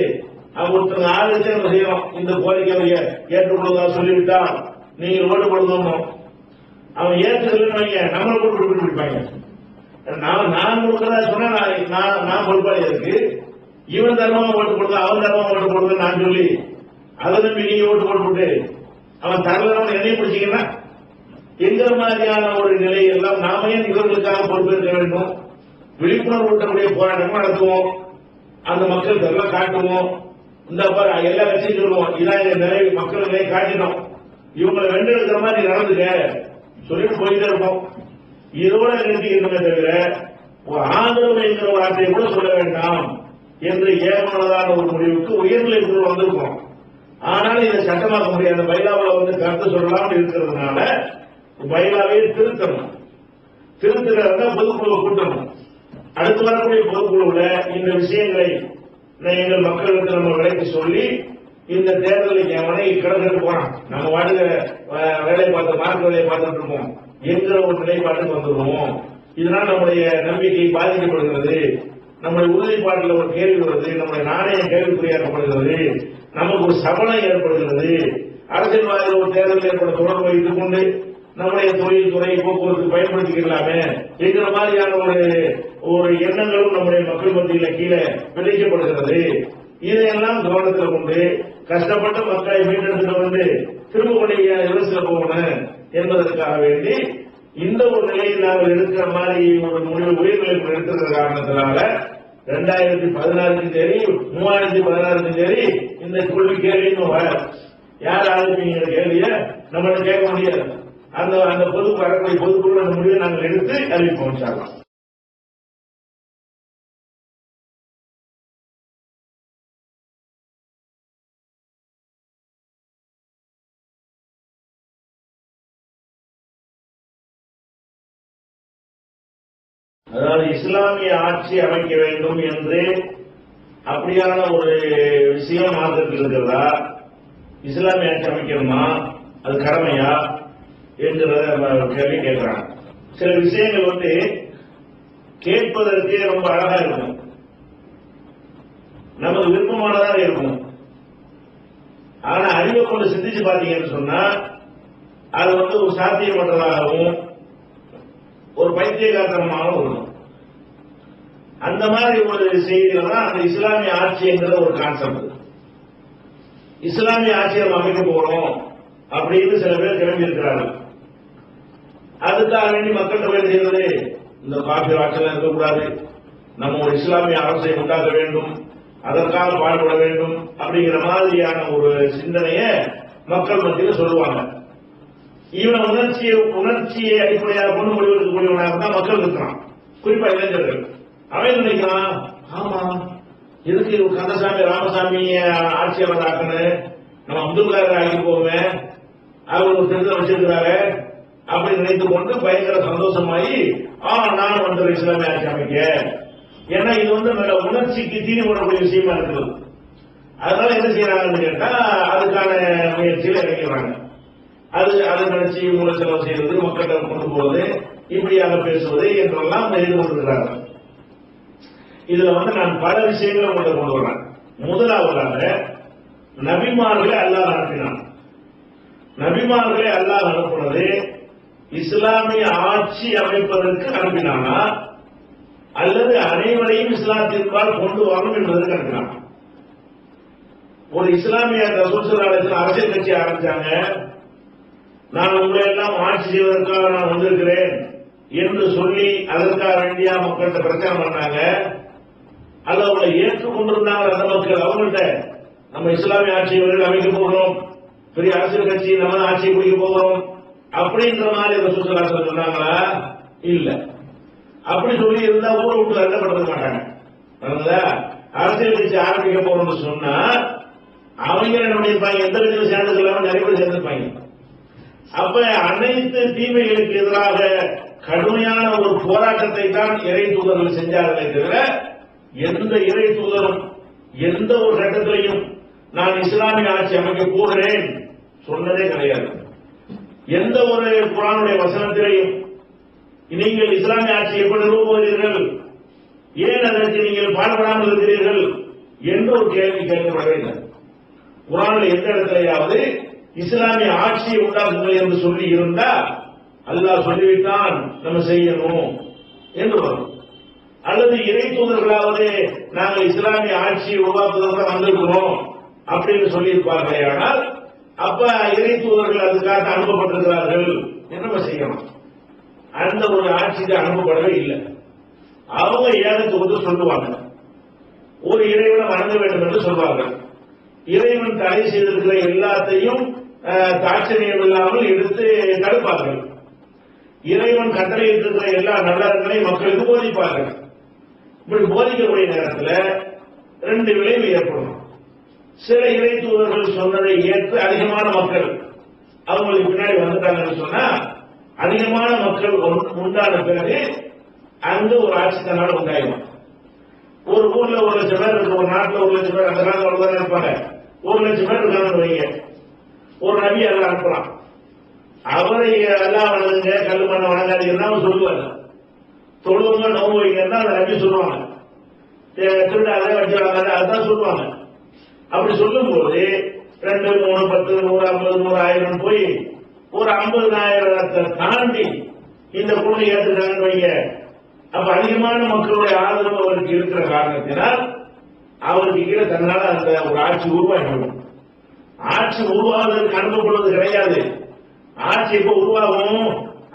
S2: ஒருத்தர் 6 லட்சம் நம்ம செய்யறோம், இந்த கோரிக்கையை ஏற்றுக்கொள்வதா சொல்லிவிட்டா நீங்க ஓட்டு போடணும். அவன் ஏற்றுக்கலன்னு நம்மளை போட்டு பிடிப்பாங்க. நான் கொடுக்கறதா சொன்னா நான் பொறுப்பாளி இருக்கு. இவன் தர்மமா ஓட்டு போடுறது, அவன் தர்மமா ஓட்டு போடுறது நான் சொல்லி அதை நம்பி நீங்க ஓட்டு போட்டு அவன் தரலன்னு என்னையும் பிடிச்சீங்கன்னா எங்கிற மாதிரியான ஒரு நிலையெல்லாம் நாம ஏன் இவர்களுக்காக பொறுப்பேற்க வேண்டும்? விழிப்புணர்வு ஊட்டக்கூடிய போராட்டமும் நடத்துவோம், அந்த மக்களுக்கு எல்லாம் காட்டுவோம். இந்த எல்லா கட்சியும் சொல்லுவோம், இதான் எங்க நிறைய மக்கள் நிறைய காட்டினோம், இவங்களை வென்றெடுக்கிற மாதிரி நடந்துக்க சொல்லிட்டு போயிட்டே இருப்போம். இதோட நிறுத்திக்கிறோமே தவிர ஆதரவு என்கிற வார்த்தையை கூட சொல்ல வேண்டாம் என்று ஏகமனதான ஒரு முடிவுக்கு உயர்நிலை குழு வந்திருக்கோம். ஆனாலும் இதை சட்டமாக்க முடியாது. பைலாவில் கருத்து சொல்லலாம் இருக்கிறதுனால பைலாவே திருத்தணும். திருத்துறத பொதுக்குழு கூட்டணும். அடுத்து வரக்கூடிய பொதுக்குழுல இந்த விஷயங்களை எங்கள் மக்களுக்கு நம்ம விலைக்கு சொல்லி இந்த தேர்தலுக்கு எவனை கிடக்கிட்டு போறான், நம்ம வாடுகிற வேலை பார்த்து மார்க் வேலையை பார்த்துட்டு இருக்கோம் என்கிற ஒரு நிலைப்பாட்டுக்கு வந்துடுவோம். இதனால் நம்முடைய நம்பிக்கை பாதிக்கப்படுகிறது, நம்முடைய உறுதிப்பாட்டில் ஒரு கேள்வி வருது, நம்முடைய நாணயம் கேள்விக்குறியாக்கப்படுகிறது, நமக்கு ஒரு சபலம் ஏற்படுகிறது. அரசியல்வாதிகள் ஒரு தேர்தலில் ஏற்பட தொடர்பு வைத்துக் கொண்டு நம்முடைய தொழில் துறை போக்குவரத்து பயன்படுத்திக்கலாமே என்கிற மாதிரியான ஒரு எண்ணங்களும் நம்முடைய மக்கள் மத்தியில் கீழே விளைக்கப்படுகிறது. இதையெல்லாம் கவனத்தில் கொண்டு கஷ்டப்பட்ட மக்களை மீட்டெடுத்து வந்து திரும்ப கொண்டிய விவசாய போகணும் என்பதற்காக வேண்டி இந்த ஒரு நிலையில் நாங்கள் எடுக்கிற மாதிரி ஒரு முடிவு உயர்நிலை எடுத்துக்கிற காரணத்தினால 2016 சரி 3016 சரி இந்த கேள்வி யார் ஆரம்பிங்க கேள்விய நம்ம கேட்க முடியாது. அந்த பொதுக்குழு அந்த முடிவை நாங்கள் எடுத்து அறிவிப்போம். அதாவது இஸ்லாமிய ஆட்சி அமைக்க வேண்டும் என்று அப்படியான ஒரு விஷயம் மார்க்கத்தில் இருக்கிறதா? இஸ்லாமிய ஆட்சி அமைக்கணுமா, அது கடமையா என்கிற கேள்வி கேட்கிறாங்க. சில விஷயங்கள் கேட்பதற்கு ரொம்ப அழகா இருக்கும், நமக்கு விருப்பமானதாக இருக்கும். ஆனா அறிவை கொண்டு சிந்திச்சு பார்த்தீங்கன்னு சொன்னா அது ஒரு சாத்தியமற்றதாகவும் ஒரு பைத்தியகாரமாகவும் இருக்கும். அந்த மாதிரி ஒரு செய்திகள் தான் அந்த இஸ்லாமிய ஆட்சி என்கிற ஒரு கான்செப்ட். இஸ்லாமிய ஆட்சியை அமைக்க போறோம் அப்படின்னு சில பேர் கிளம்பி இருக்கிறார்கள். அதுக்காக வேண்டி மக்கள் தொகை செய்வது இந்த காப்பி ஆட்சியெல்லாம் இருக்கக்கூடாது, நம்ம ஒரு இஸ்லாமிய அரசை உண்டாக்க வேண்டும், அதற்காக பாடுபட வேண்டும் அப்படிங்கிற மாதிரியான ஒரு சிந்தனையை மக்கள் மத்தியில் சொல்லுவாங்க. இவன் உணர்ச்சியை அடிப்படையாக கொண்டு முடிவெடுக்கக்கூடியவனாக தான் மக்கள் இருக்கிறான், குறிப்பா இளைஞர்கள். அவன் நினைக்கிறான், ஆமா எதுக்கு கந்தசாமி ராமசாமி ஆட்சியாளர் ஆக்கணும், நம்ம அப்துல்லாஹ் ஆகி போவோமே, அவர் ஒரு திருத்தம் வச்சிருக்கிறாரு அப்படின்னு நினைத்துக் கொண்டு பயங்கர சந்தோஷமாயி நானும் வந்து இஸ்லாமிய ஆட்சி அமைக்க. ஏன்னா இது நல்ல உணர்ச்சிக்கு தீனி போடக்கூடிய விஷயமா இருக்குது. அதனால என்ன செய்யறாங்கன்னு கேட்டா அதுக்கான முயற்சியில் இறங்கிறாங்க. அதை நினைச்சு மூல செலவு செய்வது, மக்களிடம் கொண்டு போவது, இப்படியாக பேசுவது என்றெல்லாம் ஈடுபடுகிறார்கள். இதுல நான் பல விஷயங்களை உங்களை கொண்டு வரேன். முதலாவதாக நபிமார்களை அல்லாஹ் அனுப்பினான். நபிமார்களை அல்லாஹ் அனுப்புனது இஸ்லாமிய ஆட்சி அமைப்பதற்கு அனுப்பினானா அல்லது அனைவரையும் இஸ்லாத்திற்கால் கொண்டு வரணும் என்பதற்கு அனுப்பினான்? ஒரு இஸ்லாமிய அரசியல் கட்சி ஆரம்பிச்சாங்க, நான் உங்களை எல்லாம் ஆட்சி செய்வதற்காக நான் வந்திருக்கிறேன் என்று சொல்லி அதற்காக வேண்டிய மக்கள்கிட்ட பிரச்சாரம் பண்ணாங்க. அல்ல அவங்களை ஏற்றுக்கொண்டிருந்தாங்க அந்த மக்கள். அவங்கள்ட்ட நம்ம இஸ்லாமிய ஆட்சியை அமைக்க போகிறோம், பெரிய அரசியல் கட்சி நம்ம ஆட்சியை பிடிக்க போகிறோம் அப்படின்ற மாதிரி ரசூலுல்லாஹி சொன்னாங்களா? இல்ல. அப்படி சொல்லி இருந்தா ஊரை விட்டு அள்ளப்பட மாட்டாங்க. அரசியல் கட்சி ஆரம்பிக்க போறோம்னு சொன்னா அவங்க என்ன பண்ணிருப்பாங்க, எந்த கட்சியில் சேர்ந்தது நிறைய பேர் சேர்ந்திருப்பாங்க. அப்ப அனைத்து தீமைகளுக்கு எதிராக கடுமையான ஒரு போராட்டத்தை தான் இறை தூதர்கள் செஞ்சார்களே தவிர எந்த இறை தூதரும் எந்த ஒரு கட்டத்திலையும் நான் இஸ்லாமிய ஆட்சி அமைக்க போகிறேன் சொன்னதே கிடையாது. எந்த ஒரு குர்ஆனுடைய வசனத்திலையும் நீங்கள் இஸ்லாமிய ஆட்சி எப்படி நிறுவுகிறீர்கள், ஏன் அதற்கு நீங்கள் பாடுபடாமல் இருக்கிறீர்கள் என்று ஒரு கேள்வி கேட்கப்படவே இல்லை. குர்ஆன்ல எந்த இடத்திலேயாவது இஸ்லாமிய ஆட்சியை உண்டாக்குங்கள் என்று சொல்லி இருந்தா அல்லாஹ் சொல்லிவிட்டான் நம்ம செய்யணும் என்று வரும். அல்லது இறை தூதர்களாவது நாங்கள் இஸ்லாமிய ஆட்சியை உருவாக்குவதற்கு வந்திருக்கிறோம் அப்படின்னு சொல்லியிருப்பார்களே. ஆனால் அப்ப இறை தூதர்கள் அதுக்காக அனுப்பப்பட்டிருக்கிறார்கள் என்று நம்ம செய்யணும். அந்த ஒரு ஆட்சிக்கு அனுப்பப்படவே இல்லை. அவங்க ஏகத்துவத்தை சொல்லுவாங்க, ஒரு இறைவனை வணங்க வேண்டும் என்று சொல்வார்கள். இறைவன் தடை செய்திருக்கிற எல்லாத்தையும் தாட்சணியம் இல்லாமல் எடுத்து தடுப்பார்கள். இறைவன் கட்டளையிட்டிருக்கிற எல்லா நல்லறங்களையும் மக்களுக்கு போதிப்பார்கள். இப்படி போதிக்கக்கூடிய நேரத்தில் ரெண்டு விளைவு ஏற்படும். சில இறை தூதர்கள் சொன்னதை ஏற்று அதிகமான மக்கள் அவங்களுக்கு பின்னாடி வந்துட்டாங்கன்னு சொன்னா, அதிகமான மக்கள் உண்டான பிறகு அங்கு ஒரு ஆட்சித்தனால உண்டாயிடும். ஒரு ஊர்ல 1,00,000 பேர் இருக்கு, ஒரு நாட்டில் 1,00,000 பேர், அந்த காலத்தில் அவ்வளவுதான் இருப்பாங்க. 1,00,000 பேர் இருக்காங்கன்னு வைங்க. ஒரு நபி எல்லாம் அனுப்பலாம். அவரை எல்லாம் வணங்குங்க, கல்லு மண்ணை வணங்காதீங்கன்னா அவர் சொல்லுவாங்க. தொழுவங்க நோவு வைங்கன்னா அந்த நபி சொல்லுவாங்க. திருடாத வச்சுவாங்க அதுதான் சொல்லுவாங்க. அப்படி சொல்லும் போது 2, 3, 10, 100, 50, 100, 1000 போய் ஒரு 50,000 தாண்டி இந்த பொண்ணு ஏற்றுக்காங்கன்னு வைங்க. அப்ப அதிகமான மக்களுடைய ஆதரவு அவருக்கு இருக்கிற காரணத்தினால் அவருக்கு கீழே தன்னால அந்த ஒரு ஆட்சி உருவாகிவிடும். ஆட்சி உருவாவதற்கு அனுப்பப்படுவது கிடையாது. ஆட்சி எப்ப உருவாகும்?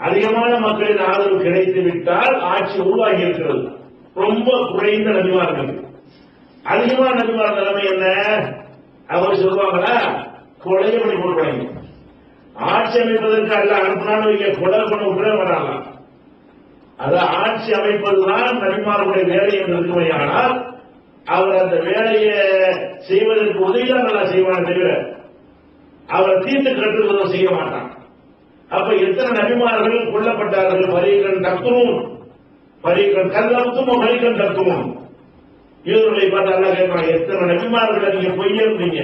S2: அதிகமான மக்களின் ஆதரவு கிடைத்து விட்டால் ஆட்சி உருவாகி இருக்கிறது. ரொம்ப குறைந்த நபிமார்கள், அதிகமான நபிமார் நிலைமை என்ன? அவர் சொல்லுவாங்களா, கொலைய பண்ணி போட்டுவாங்க. ஆட்சி அமைப்பதற்கு அல்ல அனுப்பினாலும் இங்க கொலை பண்ண விட்டுற வராங்க. அது ஆட்சி அமைப்பதுதான் நபிமார்களுடைய வேலை என்று இருக்குமையானால் அவர் அந்த வேலையை செய்வதற்கு உதவிதான் நல்லா செய்வான தவிர அவர் தீர்த்து கட்டுவதும் செய்ய மாட்டான். அப்ப எத்தனை நபிமார்கள் கொல்லப்பட்டார்கள்? பரீகன் தத்துவம், பரீகன் கல்லத்துவம், பரீகன் தத்துவம். இவர்களை பார்த்து அல்லா கேட்பாங்க, எத்தனை நபிமார்களை நீங்க பொய்யீங்க,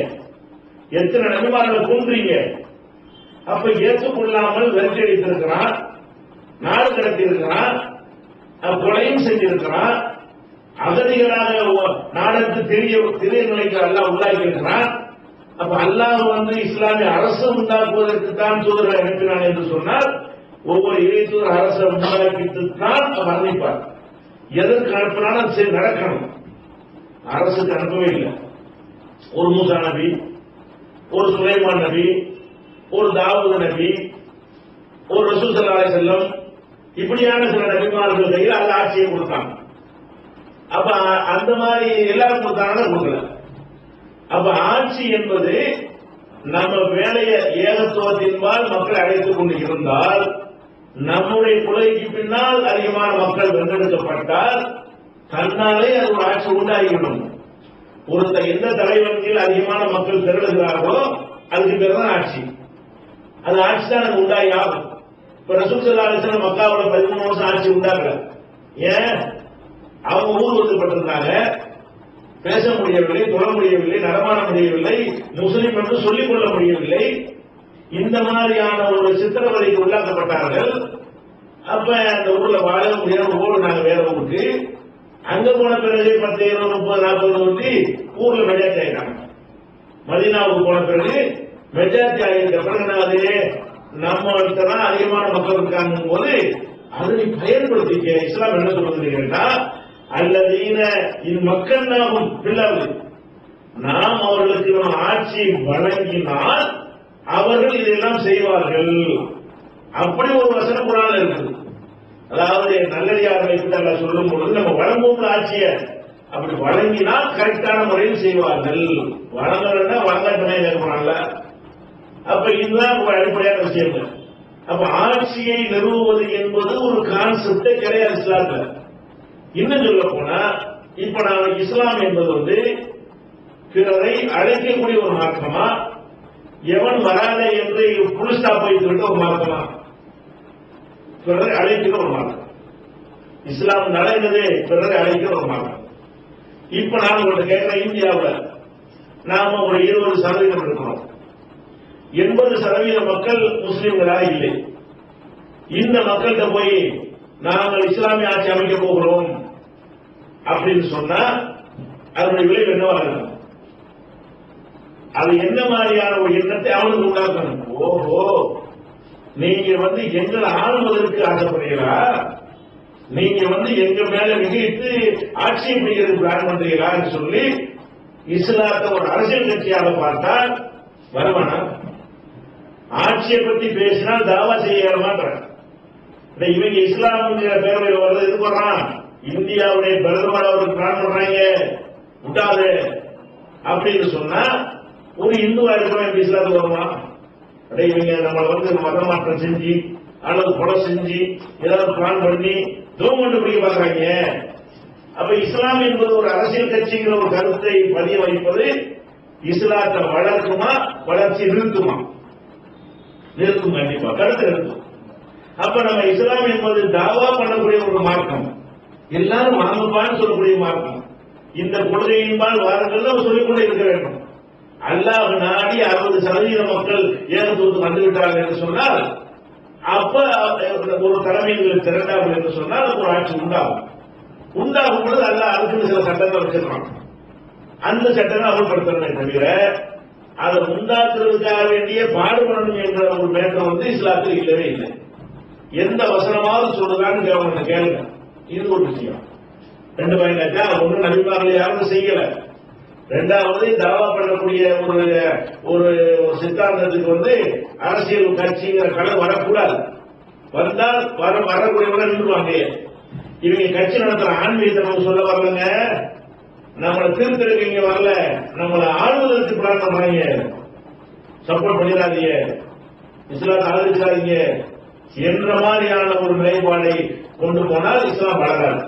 S2: எத்தனை நபிமார்களை கொன்றீங்க? அப்ப ஏற்றுக்கொள்ளாமல் வெற்றி அடித்திருக்கிறான், நாடு கடத்தி இருக்கிறான், கொலையும் செஞ்சிருக்கிறான், அகதிகளாக நாடற்கு திரிய நிலைக்கு அல்லாஹ் உள்ளாக்கி இருக்கிறான். அப்ப அல்லாஹ் இஸ்லாமிய அரசு உண்டாக்குவதற்கு தான் தூதரை அனுப்பினான் என்று சொன்னால் ஒவ்வொரு இறை தூதர் அரசை உண்டாக்கிட்டு தான் வர்ணிப்பார். எதற்கு அனுப்பினாலும் சரி நடக்கணும். அரசுக்கு அனுப்பவே இல்லை. ஒரு மூசா நபி, ஒரு சுலைமான் நபி, ஒரு தாவூது நபி, ஒரு ரசூல் ஸல்லல்லாஹு அலைஹி வஸல்லம், இப்படியான சில நபிமார்கள் கையில் அல்ல ஆட்சியை கொடுத்தாங்க. அப்ப அந்த மாதிரி எல்லாரும் கொடுத்தாங்கன்னா கொடுக்கல. அப்ப ஆட்சி என்பது நம்ம வேலையை ஏகத்துவத்தின்பால் மக்கள் அழைத்துக் கொண்டு இருந்தால், நம்முடைய கொலைக்கு பின்னால் அதிகமான மக்கள் வென்றெடுக்கப்பட்டால் தன்னாலே அது ஒரு ஆட்சி உண்டாகிவிடும். எந்த தலைவன் கீழ் அதிகமான மக்கள் திரளுகிறார்களோ அதுக்கு பேர் தான் ஆட்சி. அது ஆட்சி தான் அது உண்டாகி ஆகும். இப்ப ரசூல் ஸல்லல்லாஹு அலைஹி வஸல்லம் மக்காவுல 13 வருஷம் ஆட்சி உண்டாகல. ஏன்? அவங்க ஊர் ஒதுக்கப்பட்டிருந்தாங்க, பேச முடியவில்லை, தொழ முடியவில்லை, நடமாட முடியவில்லை, முஸ்லிம் என்று சொல்லிக் கொள்ள முடியவில்லை. இந்த மாதிரியான ஒரு சித்திரவதைக்கு உள்ளாக்கப்பட்டார்கள். அப்ப அந்த ஊர்ல வாழ முடியாத ஓடுனாங்க வேற ஊருக்கு. அங்க போன பிறகு 10, 20, 30, 40 ஊட்டி ஊர்ல மெஜாரிட்டி ஆயிட்டாங்க. மதீனாவுக்கு போன பிறகு மெஜாரிட்டி ஆகியிருக்க பிறகு நம்ம தான் அதிகமான மக்கள் இருக்காங்க போது அதனை பயன்படுத்திக்க இஸ்லாம் என்ன சொல்றது கேட்டா, அல்லதீன மக்கள் நாமும் பிள்ளாது, நாம் அவர்களுக்கு நம்ம ஆட்சி வழங்கினால் அவர்கள் இதெல்லாம் செய்வார்கள். அப்படி ஒரு வசனம் குர்ஆன்ல இருக்குது. அதாவது நல்லடியார்களை பற்றி சொல்லும் பொழுது நம்ம வழங்குவோம் ஆட்சியை, அப்படி வழங்கினால் கரெக்டான முறையில் செய்வார்கள். வழங்கலன்னா வழங்கட்டுமே கேட்கறாங்கல்ல. அப்ப இதுதான் அடிப்படையான விஷயம். அப்ப ஆட்சியை நிறுவுவது என்பது ஒரு கான்செப்டே கிடையாது இஸ்லாத்துல. இன்னும் சொல்ல போனா இப்ப நான் இஸ்லாம் என்பது பிறரை அழைக்கக்கூடிய ஒரு மார்க்கமா, எவன் வராத என்று புல் ஸ்டாப் வைத்துவிட்டு ஒரு மார்க்கமா? பிறரை அழைக்கிற ஒரு மார்க்கம். இஸ்லாம் நடந்தது பிறரை அழைக்கிற ஒரு மார்க்கம். இப்ப நான் உங்கள்கிட்ட கேட்கிற, இந்தியாவில் நாம ஒரு 20% இருக்கிறோம். 80% மக்கள் முஸ்லிம்களாக இல்லை. இந்த மக்கள்கிட்ட போய் நாங்கள் இஸ்லாமிய ஆட்சி அமைக்க போகிறோம் அப்படின்னு சொன்னா அதனுடைய விளைவு என்னவா இருக்கும்? அது என்ன மாதிரியான ஒரு எண்ணத்தை அவனுக்கு உண்டாக்கணும். ஓஹோ, நீங்க எங்களை ஆளுவதற்கு ஆசைப்படுறீங்களா? நீங்க எங்க மேல மிகைத்து ஆட்சியை பிடிக்கிறது பிளான் பண்றீங்களான்னு சொல்லி இஸ்லாத்தை ஒரு அரசியல் கட்சியாக பார்த்தால் வருவானா? ஆட்சியை பத்தி பேசினால் தாவா செய்ய மாட்டான். இவங்க இஸ்லாமுங்கிற பேரவையில் வர்றது இது பண்றான், இந்தியாவுடைய பிரதமர் அவருக்கு பிளான் பண்றாங்க விட்டாது அப்படின்னு சொன்னா ஒரு இந்துவா இருக்கிறவன் இஸ்லாத்துக்கு வருமா? இவங்க நம்ம மத மாற்றம் செஞ்சு அல்லது கொலை செஞ்சு ஏதாவது பிளான் பண்ணி கவர்மெண்ட் பிடிக்க பாக்குறாங்க. அப்ப இஸ்லாம் என்பது ஒரு அரசியல் கட்சிங்கிற ஒரு கருத்தை பதிய வைப்பது இஸ்லாத்தை வளர்க்குமா, வளர்ச்சி நிறுத்துமா? நிறுத்தும், கண்டிப்பா கருத்து நிறுத்தும். அப்ப நம்ம இஸ்லாம் என்பது தாவா பண்ணக்கூடிய ஒரு மார்க்கம், எல்லாரும் வாங்கப்பான்னு சொல்லக்கூடிய மார்க்கம். இந்த கொள்கையின்பால் வாரங்கள் சொல்லிக்கொண்டே இருக்க வேண்டும். அல்லாஹ் நாடி 60% மக்கள் ஏகத்துவத்துக்கு வந்துவிட்டார்கள் என்று சொன்னால், அப்ப ஒரு தலைமையில் திரண்டார்கள் என்று சொன்னால் ஒரு ஆட்சி உண்டாகும் பொழுது அல்லாஹ் அதுக்கு சில சட்டங்கள் வச்சிருக்காங்க. அந்த சட்டங்கள் அமல்படுத்தணுமே தவிர அதை உண்டாக்குறதுக்காக வேண்டிய பாடுபடணும் என்ற ஒரு மேற்றம் இஸ்லாத்தில் இல்லவே இல்லை. எந்த வசனமாவது சொல்லுதான்னு கேளுங்க. இது ஒரு விஷயம். 2 பாயிண்டாச்சா? ஒண்ணு நபிமார்கள் யாரும் செய்யல. 2வது தாவா பண்ணக்கூடிய ஒரு சித்தாந்தத்துக்கு அரசியல் கட்சிங்கிற கலை வரக்கூடாது. வந்தால் வரக்கூடியவங்க நின்றுவாங்க. இவங்க கட்சி நடத்துற ஆன்மீகத்தை நம்ம சொல்ல வரலங்க, நம்மளை திருத்தருக்கு இங்க வரல, நம்மளை ஆளுவதற்கு பிளான் பண்றாங்க. சப்போர்ட் பண்ணிடாதீங்க, இஸ்லாத்தை ஆதரிக்காதீங்க என்ற மாதிரியான ஒரு நிலைப்பாடை கொண்டு போனால் இஸ்லாம் வளராது.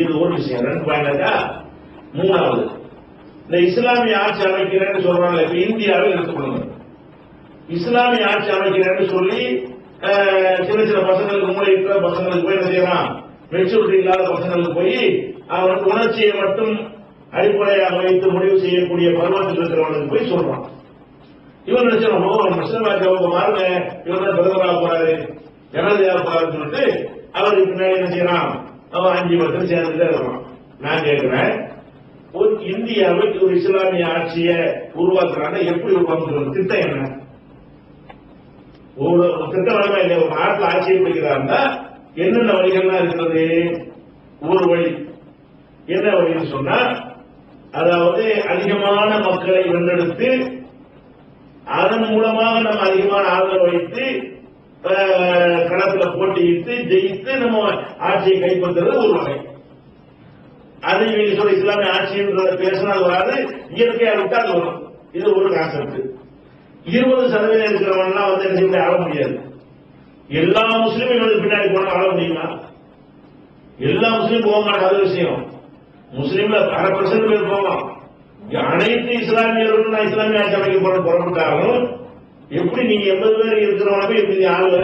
S2: இது ஒரு விஷயம். 2 பாயிண்டாச்சா? 3வது, இந்த இஸ்லாமிய ஆட்சி அமைக்கிறேன்னு சொல்றாங்க. இப்ப இந்தியாவில் எடுத்துக்கொள்ளுங்க. இஸ்லாமிய ஆட்சி அமைக்கிறேன்னு சொல்லி சின்ன சின்ன பசங்களுக்கு, மூளையிட்ட பசங்களுக்கு போய் என்ன செய்யறான், மெச்சூரிட்டி இல்லாத பசங்களுக்கு போய் அவனுக்கு உணர்ச்சியை மட்டும் அடிப்படையாக வைத்து முடிவு செய்யக்கூடிய பருவத்தில் இருக்கிறவனுக்கு போய் சொல்றான். இவன் நினைச்சான், முஸ்லிம் மாறுங்க, இவன் தான் பிரதமராக போறாரு, ஜனாதிபதியாக போறாருன்னு சொல்லிட்டு அவருக்கு பின்னாடி என்ன செய்யறான், அவன் 5 வருஷம் சேர்ந்துட்டே இருக்கான். நான் கேட்கிறேன், ஒரு இந்தியாவில் ஒரு இஸ்லாமிய ஆட்சியை உருவாக்குறாங்க, எப்படி உருவாக்குறது? திட்டம் என்ன? ஒரு திட்டம் வேணுமா இல்லையா? ஒரு நாட்டில் ஆட்சியை பிடிக்கிறாருன்னா என்னென்ன வழிகள்லாம் இருக்கிறது? ஒரு வழி என்ன வழின்னு சொன்னா, அதாவது அதிகமான மக்களை வென்றெடுத்து அதன் மூலமாக நம்ம அதிகமான ஆதரவு வைத்து களத்துல போட்டியிட்டு ஜெயித்து நம்ம ஆட்சியை கைப்பற்றுறது ஒரு வகை. அது நீங்க சொல்ல இஸ்லாமிய ஆட்சின்றத பேசினால் வராது, இயற்கையா விட்டா அது வரும். இது ஒரு கான்செப்ட். 20% இருக்கிறவன்லாம் என்ன ஆள முடியாது. எல்லா முஸ்லீம்களுக்கு பின்னாடி போனா ஆள முடியுமா? எல்லா முஸ்லீம் போக மாட்டாங்க. அது விஷயம். முஸ்லீம்ல 100% பேர் போகலாம். அனைத்து இஸ்லாமியர்களும் நான் இஸ்லாமிய ஆட்சி அமைக்க புறப்பட்டாலும் எப்படி நீங்க 80 பேர் இருக்கிறவங்க எப்படி ஆளுவ?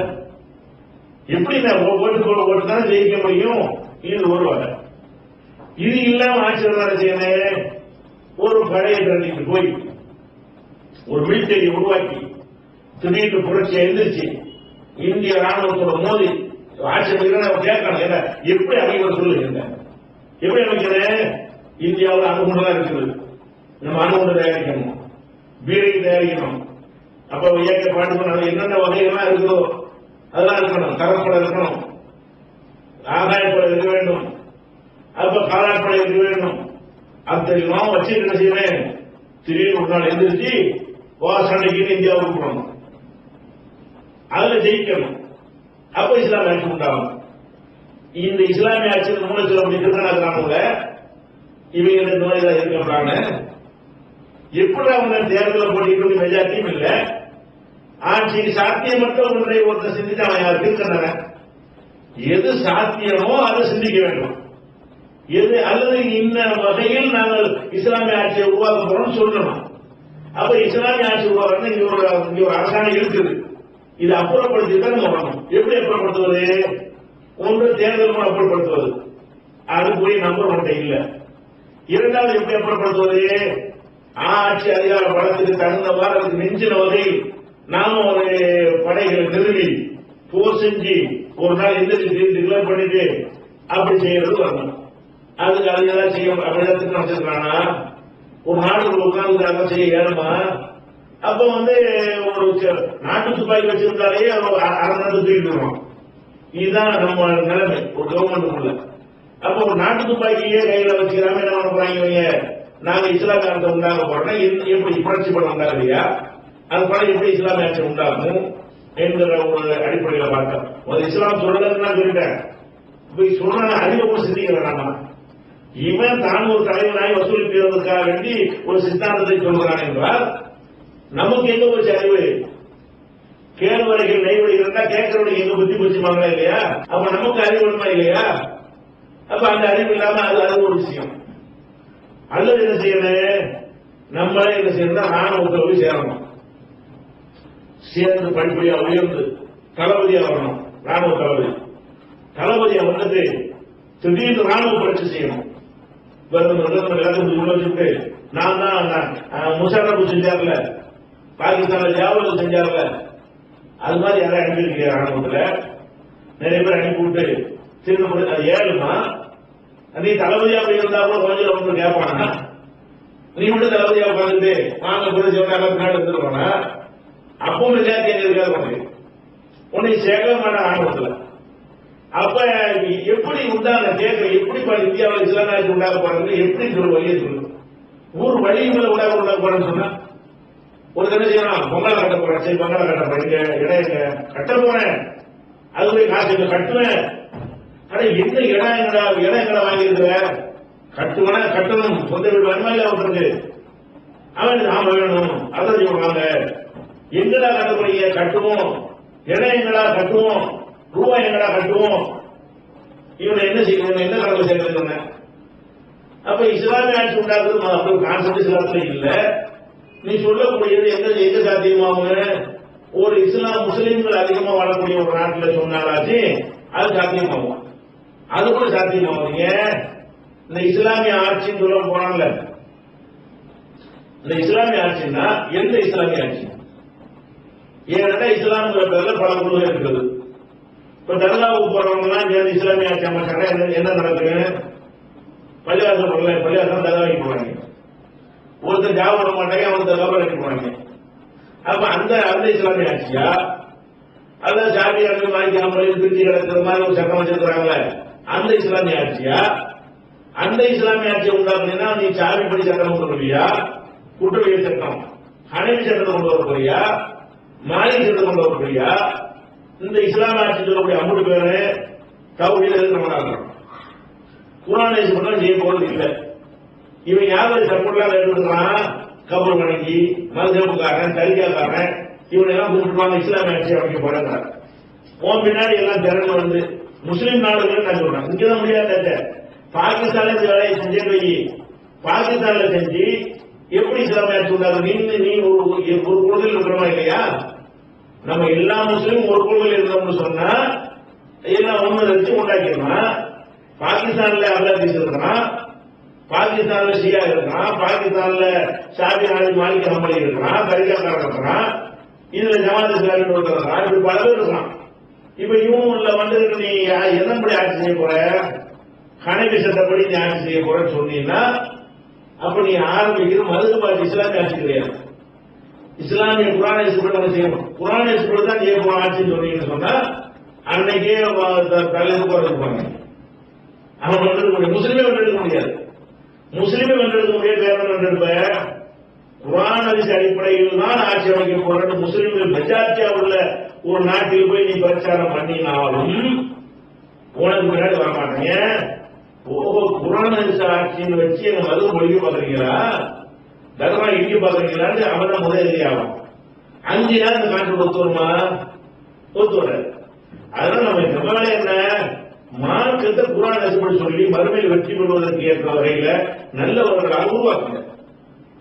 S2: எப்படி நான் ஓட்டு தானே ஜெயிக்க முடியும்? இது ஒரு வகை. இது இல்லாம ஆட்சியாளர் செய்யணும், ஒரு படையை திரட்டிட்டு போய் ஒரு மிலிட்டரி உருவாக்கி திடீர்னு புரட்சி எழுந்திருச்சு இந்திய ராணுவத்தோட மோதி ஆட்சி அமைக்கிறேன் கேட்கணும். எப்படி அமைக்க சொல்லுங்க, எப்படி அமைக்கிறேன்? இந்தியாவில் அணுகுண்டுதான் இருக்குது, நம்ம அணுகுண்டு தயாரிக்கணும், பீரங்கி தயாரிக்கணும். அப்ப ஏற்க பாட்டு என்னென்ன வகைகள்லாம் இருக்குதோ அதெல்லாம் இருக்கணும். கடற்படை இருக்கணும், ஆகாயப்படை இருக்க வேண்டும், அப்ப காலாட்படை இருக்க வேண்டும். அத்தனையும் வச்சு என்ன செய்வேன், திடீர்னு ஒரு நாள் எழுந்திருச்சு சண்டைக்கு இந்தியாவுக்கு போகணும், அதுல ஜெயிக்கணும். அப்ப இஸ்லாமிய ஆட்சி உண்டாகும். இந்த இஸ்லாமிய ஆட்சி மூலத்தில் அப்படி இருக்கிறாங்க. இவங்க இந்த மாதிரி இருக்காங்க. எப்படி அவங்க தேர்தலில் போட்டிட்டு மெஜாரிட்டியும் இல்லை, ஆட்சிக்கு சாத்தியமற்ற ஒன்றை ஒருத்தர் சிந்தித்து அவன் யாருக்கு இருக்கிறாங்க. எது சாத்தியமோ அதை சிந்திக்க வேண்டும். எது அல்லது இந்த வகையில் நாங்கள் இஸ்லாமிய ஆட்சியை உருவாக்க போறோம் சொல்லணும். அப்ப இஸ்லாமிய ஆட்சி உருவாக்க இங்க ஒரு அரசாங்கம் இருக்குது, இது அப்புறப்படுத்தி தான் நம்ம வரணும். எப்படி அப்புறப்படுத்துவது? ஒன்று தேர்தல் மூலம் அப்புறப்படுத்துவது, அது போய் நம்பர் ஒன்றை இல்லை. 2வது எப்படி அப்புறப்படுத்துவது? ஆட்சி அதிகார பலத்துக்கு தகுந்தவாறு அதுக்கு நெஞ்சின வகையில் நாம ஒரு படைகளை நிறுவி போர் செஞ்சு ஒரு நாள் எந்திரிச்சு டிக்ளேர் பண்ணிட்டு அப்படி செய்யறது வரணும். அதுக்கு அது ஏதாவது செய்ய அப்படிதான் திட்டம் வச்சிருக்கானா? ஒரு நாட்டுக்குள்ள உட்கார்ந்து செய்ய ஏழுமா? அப்ப ஒரு நாட்டு துப்பாக்கி வச்சிருந்தாலே அரை நாட்டு தூக்கிட்டு வருவோம். இதுதான் நம்ம நிலைமை ஒரு கவர்மெண்ட்டுக்குள்ள. அப்ப ஒரு நாட்டு துப்பாக்கியே கையில வச்சுக்கிறாம என்ன பண்ண போறாங்க? நாங்க இஸ்லாமியத்தை உண்டாக போறோம், எப்படி புரட்சி படம் உண்டாகலையா? அது படம் எப்படி இஸ்லாமிய ஆட்சி உண்டாகும் என்கிற ஒரு அடிப்படையில் பார்த்தோம். ஒரு இஸ்லாம் சொல்லலன்னு நான் சொல்லிட்டேன். இப்ப சொன்ன அறிவை கூட சிந்திக்கிறேன். நாம இவன் தான் ஒரு தலைவனாய் வசூலிப்பதற்காக வேண்டி ஒரு சித்தாந்தத்தை சொல்கிறான் என்றால் நமக்கு எங்க போச்சு அறிவு? கேழ்வரைகள் நெய்வழி இருந்தா கேட்கறவனுக்கு எங்க புத்தி போச்சுமாங்களா இல்லையா? அப்ப நமக்கு அறிவு வேணுமா இல்லையா? அப்ப அந்த அறிவு இல்லாம அது ஒரு விஷயம். அல்லது என்ன செய்யணும்? நம்மளே என்ன செய்யணும்? ராணுவத்தில் போய் சேரணும். சேர்ந்து படிப்படியா உயர்ந்து தளபதியா வரணும். ராணுவ தளபதியா வந்தது திடீர்னு ராணுவ புரட்சி செய்யணும். வச்சுட்டு நான் தான் முஷரப் செஞ்சார்ல, பாகிஸ்தான்ல ஜாவல் செஞ்சார்ல, அது மாதிரி யாரும் அனுப்பியிருக்கீங்க? ராணுவத்துல நிறைய பேர் அனுப்பி விட்டு திரும்ப ஏழுமா? நீ தளபதியா போய் இருந்தா கூட கொஞ்சம் ஒன்று கேட்பானா? நீ மட்டும் தளபதியா உட்காந்துட்டு வாங்க புரட்சி நாடு இருந்துருவானா? அப்பவும் விளையாட்டு எங்க இருக்காது உன்னை சேர்க்க மாட்டான் ராணுவத்துல. அப்ப எப்படி உண்டான கேட்க எப்படி இந்தியாவில் இஸ்லாமிய உண்டாக போறது? எப்படி சொல்லு வழியை சொல்லு. ஊர் வழிகளை உண்டாக போறேன்னு சொன்னா ஒரு தடவை செய்யணும். பொங்கலை கட்ட போறேன், சரி பொங்கலை கட்ட போறேன், இடம் கட்ட போறேன், அது போய் காசு கட்டுவேன். ஆனா என்ன இடம் எங்கடா வாங்கியிருக்கிற? கட்டுவனா கட்டணும். சொந்த வீடு வேணுமா இல்ல அவருக்கு? அவன் நாம வேணும் அதான் சொல்லுவாங்க. எங்கடா கட்ட போறீங்க? கட்டுவோம். இடம் எங்கடா கட்டுவோம், ரூபாய் எங்கடா கட்டுவோம். இவனை என்ன செய்யணும்? என்ன கணக்கு சேர்க்கணும்? அப்ப இஸ்லாமிய ஆட்சி உண்டாக்குறது அப்படி கான்செப்ட் இஸ்லாத்துல இல்ல. நீ சொல்லக்கூடியது எங்க சாத்தியமாகும்? ஒரு இஸ்லாம் முஸ்லீம்கள் அதிகமா வாழக்கூடிய ஒரு நாட்டில் சொன்னாலாச்சு அது சாத்தியமாகும். அது கூட சாத்தியமாகுங்க. இந்த இஸ்லாமிய ஆட்சின்னு சொல்ல போனால, இந்த இஸ்லாமிய ஆட்சின்னா எந்த இஸ்லாமிய ஆட்சி? ஏன்னா இஸ்லாம்ங்கிற பேர்ல பல குழுகள் இருக்கிறது. இப்ப தர்காவுக்கு போறவங்க எல்லாம் இஸ்லாமிய ஆட்சி அமைச்சாங்க. என்ன நடக்குது? பள்ளிவாசல் தர்காவுக்கு போவாங்க. ஒருத்தர் ஜாப விட மாட்டாங்க, அவன் தர்காவை கட்டி போவாங்க. அப்ப அந்த இஸ்லாமிய ஆட்சியா? அதான் சாமியார்கள் வாங்கிக்காமல் பிரிச்சு கிடக்கிற மாதிரி ஒரு சட்டம் வச்சிருக்கிறாங்களே, அந்த இஸ்லாமிய ஆட்சியா? அந்த இஸ்லாமிய ஆட்சியை உண்டாக்குனா நீ சாமி படி சட்டம் கொண்டு வருவியா? குற்றவியல் சட்டம், ஹனபி சட்டத்தை கொண்டு வர போறியா? மாலிக் சட்டத்தை கொண்டு வர போறியா? இந்த இஸ்லாமிய ஆட்சி சொல்லக்கூடிய 50 பேரு தௌஹீத் நம்ம குர்ஆனை மட்டும் செய்ய போறது இல்லை. இவன் யாரும் சப்போர்ட்லாம் எடுத்துக்கிறான்? கபர் வணங்கி மதுரப்புக்காரன், தரிகாக்காரன், இவனை எல்லாம் கூப்பிட்டுவாங்க இஸ்லாமிய ஆட்சி அமைக்க போறாங்க. உன் பின்னாடி எல்லாம் திறந்து வந்து முஸ்லீம் நாடுகள் நான் சொல்றேன். இங்கதான் முடியாத பாகிஸ்தான்ல இந்த வேலையை செஞ்சே போய் பாகிஸ்தான்ல செஞ்சு எப்படி இஸ்லாமிய ஆட்சி உண்டாது? நீ ஒரு கொள்கையில் இருக்கிறோமா இல்லையா? நம்ம எல்லா முஸ்லீமும் ஒரு கொள்கையில் இருந்தோம்னு சொன்னா எல்லாம் ஒண்ணு வச்சு உண்டாக்கிடலாம். பாகிஸ்தான்ல அல்லாஹ் இருக்கிறான், பாகிஸ்தான்ல ஷியா இருக்கிறான், பாகிஸ்தான்ல ஷாபி மாலிக் ஹம்பலி இருக்கிறான், தரிகாக்காரன் இருக்கிறான், இதுல ஜமாத் இஸ்லாமி இருக்கிறான், இப்படி பல பேர் இருக்கான். இப்ப இவங்க நீ என்னப்படி ஆட்சி செய்ய போற? ஹனபி சட்டப்படி நீ ஆட்சி செய்ய போறன்னு சொன்னீங்கன்னா அப்ப நீ ஆரம்பிக்கிற மதுபாட்டு இஸ்லாமிய ஆட்சி கிடையாது. இஸ்லாமிய குர்ஆனை சுப்ரீம் செய்யணும். குர்ஆனை சுப்ரீம் தான் செய்ய போற ஆட்சின்னு சொன்னீங்கன்னு சொன்னா அன்னைக்கே தலைவர் இருப்பாங்க. அவன் வென்றெடுக்க முடியாது. முஸ்லீமே வென்றெடுக்க முடியாது. முஸ்லீமே வென்றெடுக்க முடியாது. வேற வென்றெடுப்ப குர்ஆன் ஹதீஸ் அடிப்படையில் தான் ஆட்சி அமைக்க போறேன்னு முஸ்லீம்கள் மெஜாரிட்டியா உள்ள ஒரு நாட்டில் போய் நீ பிரச்சாரம் பண்ணினாலும் உனக்கு முன்னாடி வரமாட்டீங்க. ஓஹோ, குர்ஆன் ஹதீஸ் ஆட்சின்னு வச்சு எங்க மது மொழிக்க பாக்குறீங்களா, தர்மா இடிக்க பாக்குறீங்களான்னு அவன் தான் முதல் ஆகும். 5 நேரம் இந்த நாட்டுக்கு ஒத்து வருமா? ஒத்து வராது. அதனால நம்ம வேலை என்ன? மார்க்கத்தை குர்ஆன் ஹதீஸ் சொல்லி மறுமையில் வெற்றி பெறுவதற்கு ஏற்ற வகையில நல்லவர்களாக உருவாக்குங்க.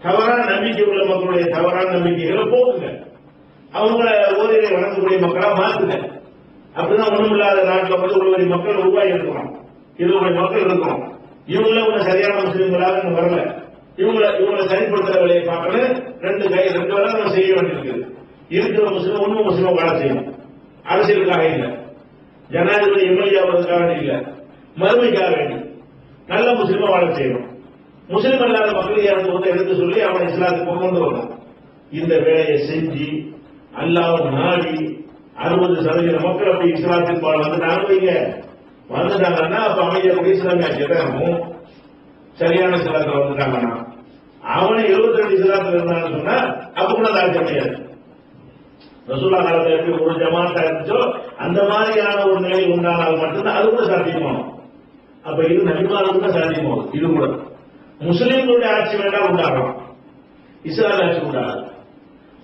S2: தவறான நம்பிக்கை உள்ள மக்களுடைய தவறான நம்பிக்கைகளை போக்குங்க. அவங்கள ஓரிரை வணங்கக்கூடிய மக்களா மாத்துங்க. அப்படிதான் ஒண்ணும் இல்லாத நாட்டில் வந்து ஒரு மக்கள் உருவாகி இருக்கிறோம், 20 மக்கள் இருக்கிறோம். இவங்கள ஒரு சரியான முஸ்லீம்களாக வரல. இவங்களை சரிப்படுத்துற வேலையை பார்க்கணும். 2 வேலை நம்ம செய்ய வேண்டியிருக்குது. இருக்கிற முஸ்லீம் உண்மை முஸ்லீம் வாழ செய்யணும். அரசியலுக்காக இல்லை, ஜனாதிபதி எம்எல்ஏ ஆவதற்காக இல்லை, மறுமைக்காக வேண்டி. நல்ல முஸ்லீமா வாழ செய்யணும். முஸ்லீம் அல்லாத மக்கள் எனக்கு வந்து எடுத்து சொல்லி அவனை இஸ்லாத்துக்கு கொண்டு வரணும். இந்த வேலையை செஞ்சு அல்லாஹ் நாடி 60% மக்கள் அப்படி இஸ்லாத்தின் பால் வந்துட்டாங்கன்னா அப்ப அமைதியாக இஸ்லாமிய ஆட்சியை தான் இருக்கும். சரியான இஸ்லாத்துல வந்துட்டாங்கன்னா அவனை 72 இஸ்லாத்துல இருந்தான்னு சொன்னா அப்ப கூட அந்த ஆட்சி அமையாது. ரசூலுல்லாஹ் காலத்துல எப்படி ஒரு ஜமாத்தா இருந்துச்சோ அந்த மாதிரியான ஒரு நிலை உண்டானால் மட்டும்தான் அது கூட சாத்தியமாகும். அப்ப இது நபிமாருக்கு தான் சாத்தியமாகும். இது கூட முஸ்லீம்களுடைய ஆட்சி வேண்டாம் உண்டாகலாம், இஸ்லாமிய ஆட்சி உண்டாகும்.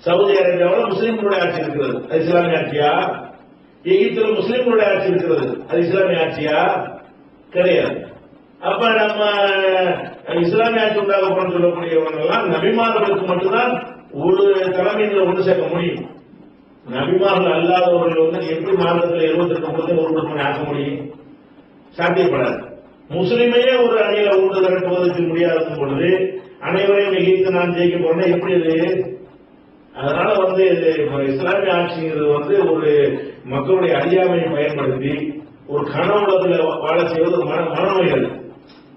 S2: சவுதி அரேபியாவில் முஸ்லீம்களுடைய ஆட்சி இருக்கிறது, அது இஸ்லாமிய ஆட்சியா? எகிப்துல முஸ்லீம்களுடைய ஆட்சி இருக்கிறது, அது இஸ்லாமிய ஆட்சியா? கிடையாது. அப்ப நம்ம இஸ்லாமிய ஆட்சி உண்டாகப்படும் சொல்லக்கூடியவங்க எல்லாம் நபிமார்களுக்கு மட்டும்தான் ஒரு தலைமையில் ஒன்று சேர்க்க முடியும். நபிமார்கள் அல்லாதவர்கள் வந்து எப்படி மாதத்தில் 78 ஒரு குடும்பம் ஆக்க முடியும்? சாத்தியப்படாது. முஸ்லிமையே ஒரு அணியில ஊட்டு திரட்டுவதற்கு முடியாத பொழுது அனைவரையும் எகிப்து நான் ஜெயிக்க போறேன்னா எப்படி இது? அதனால வந்து இஸ்லாமிய ஆட்சிங்கிறது வந்து ஒரு மக்களுடைய அறியாமையை பயன்படுத்தி ஒரு கனவுலகத்துல வாழ செய்வது மனநோய்கள்.